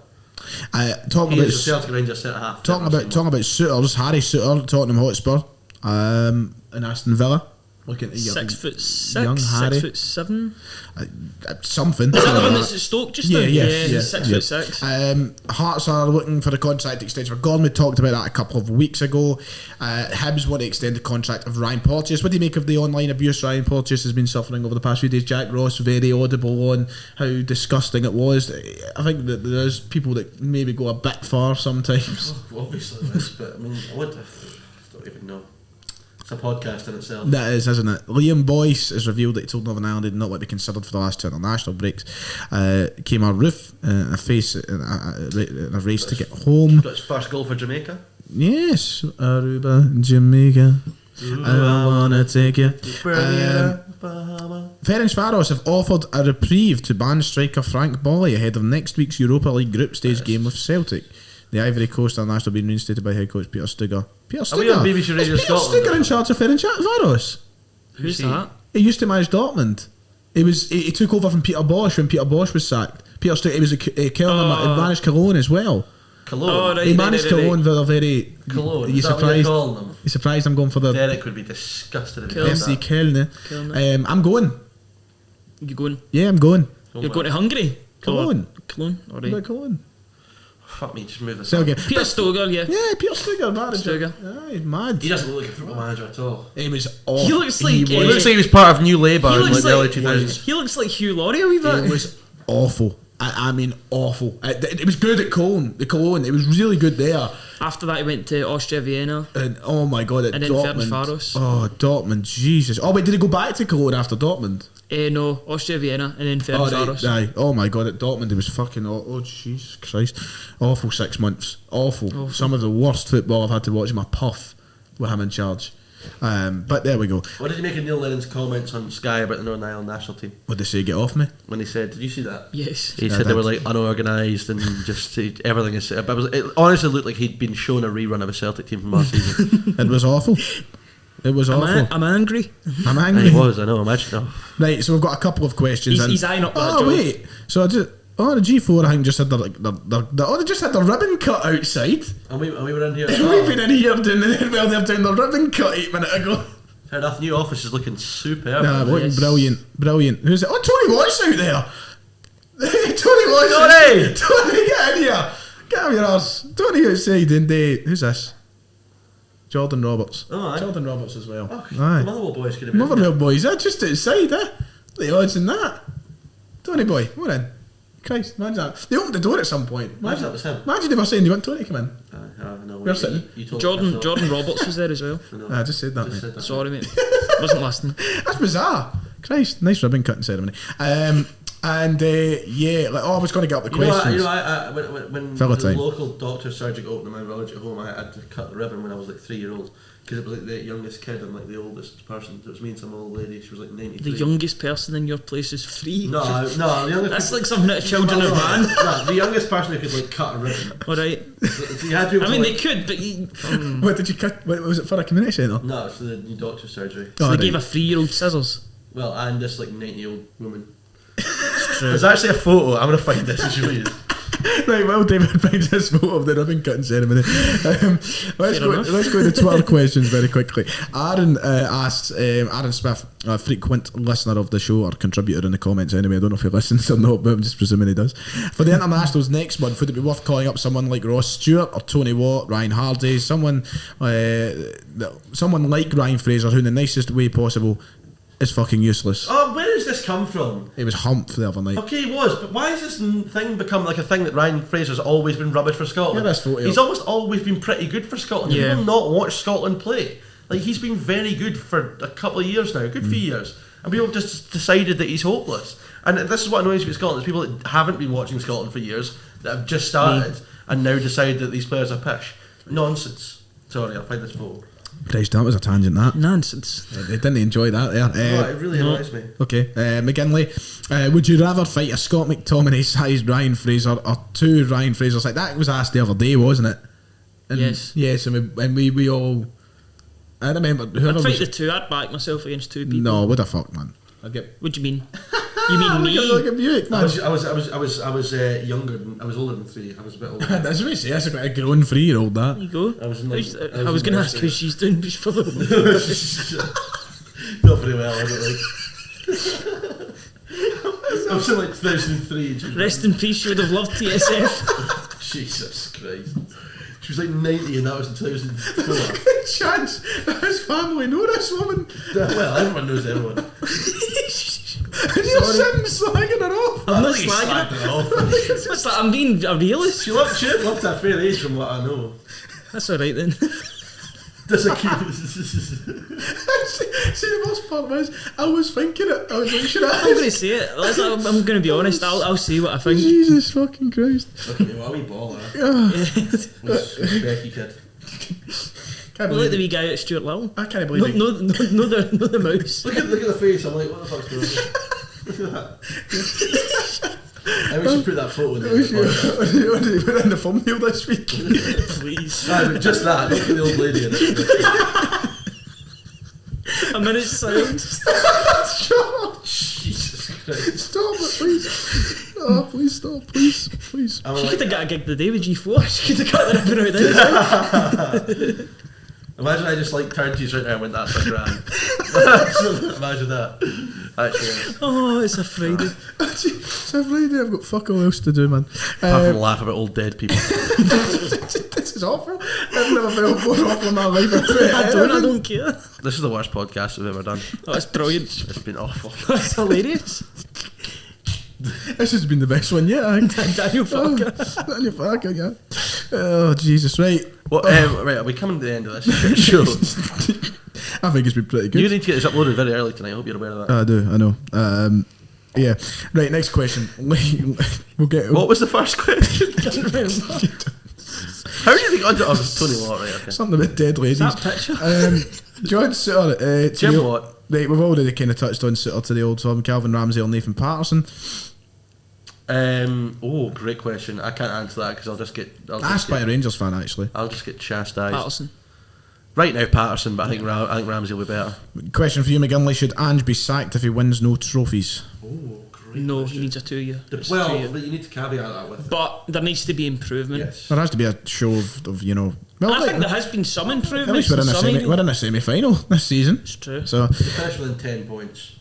Talking He about is the Celtic Rangers centre half. talking about suitors. Harry Suter, Tottenham Hotspur, and Aston Villa. Looking at 6'6", young Harry. 6'7". Something. Is that the one that's at Stoke just now? Yeah, he's 6'6". Hearts are looking for the contract extension for Gordon. We talked about that a couple of weeks ago. Hibs want to extend the contract of Ryan Porteous. What do you make of the online abuse Ryan Porteous has been suffering over the past few days? Jack Ross very audible on how disgusting it was. I think that there's people that maybe go a bit far sometimes. Obviously, there is, but I mean, I don't even know. It's a podcast in itself. That is, isn't it? Liam Boyce has revealed that he told Northern Ireland he did not want to be considered for the last two international breaks. Came a roof in a race to get home. Got his first goal for Jamaica. Yes, Aruba, Jamaica. I wanna take you. Ferencváros have offered a reprieve to banned striker Frank Bolly ahead of next week's Europa League group stage game with Celtic. The Ivory Coast international being reinstated by head coach Peter Stigger. Peter Stigger? Are we on BBC Radio Is Peter Scotland? Stigger in charge of Ferencváros? Who's that? He used to manage Dortmund. He took over from Peter Bosch when Peter Bosch was sacked. Peter Stigger, he was a Kelner, he managed Cologne as well. Cologne. Oh, right. He managed Cologne for a very... Cologne. You Is that what surprised? you're calling them? You surprised I'm going for the Derek would be disgusted if he did FC that. Köln. I'm going. You going? Yeah, I'm going. You're going to Hungary? Cologne. Cologne. All I'm going right. Cologne. Fuck me, just move this. So again, Peter Stoger, yeah. yeah, Peter Stigger, manager. Stigger. Aye, mad. He doesn't look like a football manager at all. He was awful. He looks like, He looks like he was part of New Labour He in like looks the early like 2000s. he looks like Hugh Laurie a wee bit. It was awful. I mean, awful. It was good at Cologne. It was really good there. After that, he went to Austria Vienna. And oh my god, at And then Dortmund. Ferencváros. Oh, Dortmund, Jesus. Oh wait, did he go back to Cologne after Dortmund? No, Austria Vienna, and then Oh, Ferencváros. right. Oh my god, at Dortmund it was fucking oh Jesus Christ. Awful 6 months. Awful. Some of the worst football I've had to watch in my puff with him in charge. But there we go. What did you make of Neil Lennon's comments on Sky about the Northern Ireland national team? What did they say, get off me? When he said, did you see that? Yes. He Yeah, said they were that- like unorganised and just everything is. It honestly looked like he'd been shown a rerun of a Celtic team from last season. It was awful. It was awful. I'm angry. I'm And angry. he was, I know. Imagine. Oh. Right, so we've got a couple of questions. He's eyeing up that Oh job. wait, so Oh, the G4, I think, just had they just had the ribbon cut outside. And we were in here. We've been in here doing they're doing the ribbon cut 8 minutes ago. Fair enough, new office is looking superb. Nah, looking Yes. brilliant. Who's it? Oh, Tony Watt's out there. Tony Watt's Tony! Tony, get in here. Get out your arse. Tony outside and who's this? Jordan Roberts. Oh, aye. Jordan Roberts as well. Oh, Aye. the Motherwell boys could have been. Motherwell boys, just outside, the odds in that. Tony boy, what in? Christ, imagine that. They opened the door at some point. Imagine that was him. Imagine they were saying, do you want Tony to come in? No, We're sitting. You told me Jordan that's Jordan Roberts was there as well. I just said that, mate. said that. Sorry, mate. Wasn't listening. That's bizarre. Christ, nice ribbon cutting ceremony. I was going to get up the questions. When Fella the time. local doctor's surgery opened in my village at home, I had to cut the ribbon when I was like 3 years old because it was like the youngest kid and like the oldest person. It was me and some old lady. She was like 93. The youngest person in your place is free. No, the youngest. That's like something that children are banned. No, the youngest person who could like cut a ribbon. All right. So you had to. I mean, they could, but What did you cut? What, was it for a community centre? No, it's for the new doctor's surgery. so Oh, they gave right. a 3-year-old scissors. Well, and this like 90-year-old woman. There's actually a photo. I'm gonna find this and show you. Right, well, David finds this photo of the ribbon cutting ceremony. Let's go to Twitter questions very quickly. Aaron asks, Aaron Smith, a frequent listener of the show or contributor in the comments anyway, I don't know if he listens or not, but I'm just presuming he does. For the internationals next month, would it be worth calling up someone like Ross Stewart or Tony Watt, Ryan Hardy, someone like Ryan Fraser, who in the nicest way possible is fucking useless? Oh, where does this come from? He was humped the other night. Okay, he was, but why has this thing become like a thing that Ryan Fraser's always been rubbish for Scotland? Yeah, this photo. He's almost always been pretty good for Scotland. Yeah. People not watch Scotland play. Like, he's been very good for a couple of years now, a good few years. And people have just decided that he's hopeless. And this is what annoys me with Scotland, is people that haven't been watching Scotland for years, that have just started, and now decide that these players are pish. Nonsense. Sorry, I'll find this photo. Christ, that was a tangent, that. Nonsense. They didn't enjoy that there. Oh, it really annoys me. Okay, McGinley, would you rather fight a Scott McTominay sized Ryan Fraser or two Ryan Frasers? Like that was asked the other day, wasn't it? And Yes. Yes, and we all. I remember. Whoever I'd fight was, the two. I'd back myself against two people. no, what the fuck, man? I'd get. What do you mean? You mean me? Like a Buick, I man. was younger than, I was older than 3. I was a bit older. That's what I say. That's a grown 3-year-old. That. There you go. I was in I like- was, I I was in going to ask nursery. how she's doing for the Not very well, I don't think. I was in like 2003. Rest in peace. You would have loved TSF. Jesus Christ. She was like 90 and that was in 2004. Good chance that his family know this woman. Well, everyone knows everyone. And you're sitting slagging her off. I'm not He slagging slagged her off. What's that? I'm being a realist. She loved that fair age from what I know. That's alright then. Does it keep... See, the worst part was, I was thinking it. I was like, should I'm I? going to say it. I'm going to be honest. I'll say what I think. Jesus fucking Christ. Look at me, what a wee baller. Becky kid. Can't Look at the believe wee guy at Stuart Little. I can't believe No, the mouse. Look at the face, I'm like, what the fuck's going on? Look at that. I wish you put that photo in there. What did you put in the thumbnail this week? Please. Just that, look at the old lady in it. A minute's silence. Shut up. Jesus Christ. Stop it, please. Oh, please stop, please. I'm She like, could have got a gig the day with G4. She could have got the ribbon out there. imagine I just like turned to you right now and went, that's a grand. Imagine that. Actually, Oh, it's a Friday. It's a Friday, I've got fuck all else to do, man. apart from laugh about old dead people. This is awful. I've never felt more awful in my life. I don't care. This is the worst podcast we've ever done. Oh, it's brilliant. It's been awful. That's hilarious. This has been the best one yet, I think. Daniel Farker. Daniel Farker, yeah. Oh, Jesus, right. Well, right, are we coming to the end of this show? I think it's been pretty good. You need to get this uploaded very early tonight. I hope you're aware of that. I do, I know. Yeah. Right, next question. We'll get. What was the first question? How did you think? Oh, it's Tony Watt, right? Okay. Something about dead ladies. That picture. John Sutter. Jim Watt. Right, we've already kind of touched on Sutter to the old firm. Calvin Ramsey or Nathan Patterson. Great question. I can't answer that because I'll just get. Asked by a Rangers fan, actually. I'll just get chastised. Patterson. Right now, Patterson, but I think Ramsey will be better. Question for you, McGinley. Should Ange be sacked if he wins no trophies? Oh, No, he needs a 2 year. It's a 2 Well, year. but you need to caveat that with. But there needs to be improvement. Yes. There has to be a show of you know. Well, I think there has been some at improvement. least we're in a semi-final this season. It's true. So Finish within 10 points.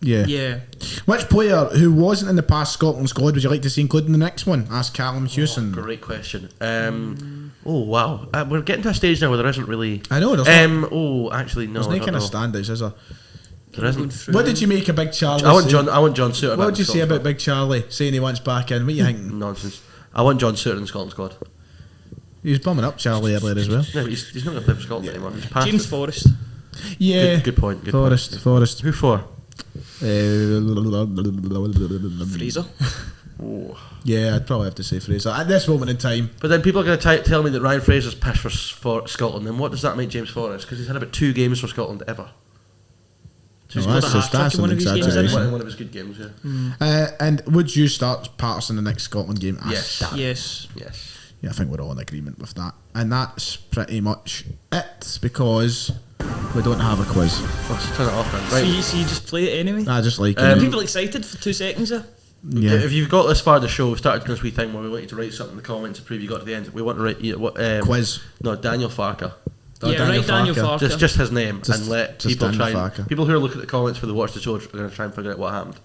yeah. Yeah. Which player who wasn't in the past Scotland squad would you like to see included in the next one? Asked Callum Hewson. Great question. Oh wow, we're getting to a stage now where there isn't really. I know. There's Actually no. there's I no don't kind of know. standouts, is there? There isn't. What did you make of Big Charlie? I want say? John. I want John Suter. What would you say about Big Charlie saying he wants back in? What you think? Nonsense. I want John Suter in the Scotland squad. He was bumming up Charlie earlier as well. No, but he's not going to play for Scotland anymore. He's past James it. Forrest. Yeah. Good point. Good Forrest. point. Who for? Fraser. Oh. Yeah, I'd probably have to say Fraser at this moment in time. But then people are going to tell me that Ryan Fraser's pissed for Scotland. Then what does that make James Forrest? Because he's had about 2 games for Scotland ever. No, scored that's a just hat-trick in one an of his games, exaggeration. In one of his good games, yeah. And would you start Patterson in the next Scotland game? Yes. Yes. Yes. Yeah, I think we're all in agreement with that. And that's pretty much it because we don't have a quiz. Let's turn it off then. So Right. you just play it anyway. I just like Are it. people excited for 2 seconds there? Yeah. If you've got this far in the show, we've started this wee thing where we want you to write something in the comments to prove you got to the end. We want to write Quiz. No, Daniel Farker. Yeah, right, Daniel Farker. Just his name, Just- and let just people Daniel try. Farker. People who are looking at the comments for the watch the show are going to try and figure out what happened.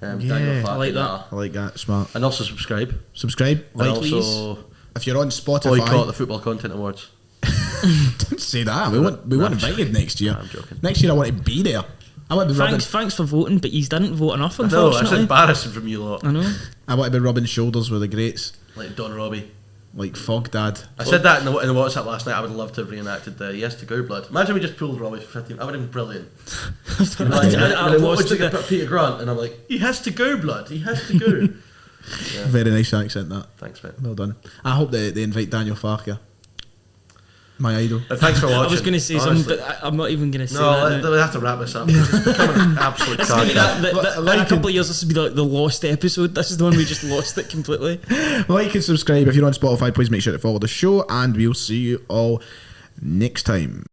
Yeah, Daniel Farker, I like that. I like that. Smart. and also subscribe. Subscribe. And Like. also If you're on Spotify, boycott the Football Content Awards. don't say that. We want invited next year. I'm joking. Next year I want to be there. I want to be rubbing. Thanks for voting, but you didn't vote enough, No, that's unfortunately. embarrassing from you lot. I know. I want to be rubbing shoulders with the greats Like Don Robbie. like Fog Dad. I said that in the WhatsApp last night. I would love to have reenacted the Yes to Go Blood. Imagine we just pulled Robbie for 15. I would have been brilliant. I What lost would you it. get Peter Grant? And I'm like, he has to go, blood. He has to go. Very nice accent that. Thanks, mate. Well done. I hope they invite Daniel Farker, my idol. Thanks for watching. I was going to say honestly. something, but I'm not even going to say No, that. now. we have to wrap this up. It's becoming an absolute It's gonna be car. in a couple of years, this will be like the lost episode. This is the one we just lost it completely. Like and subscribe if you're on Spotify. Please make sure to follow the show, and we'll see you all next time.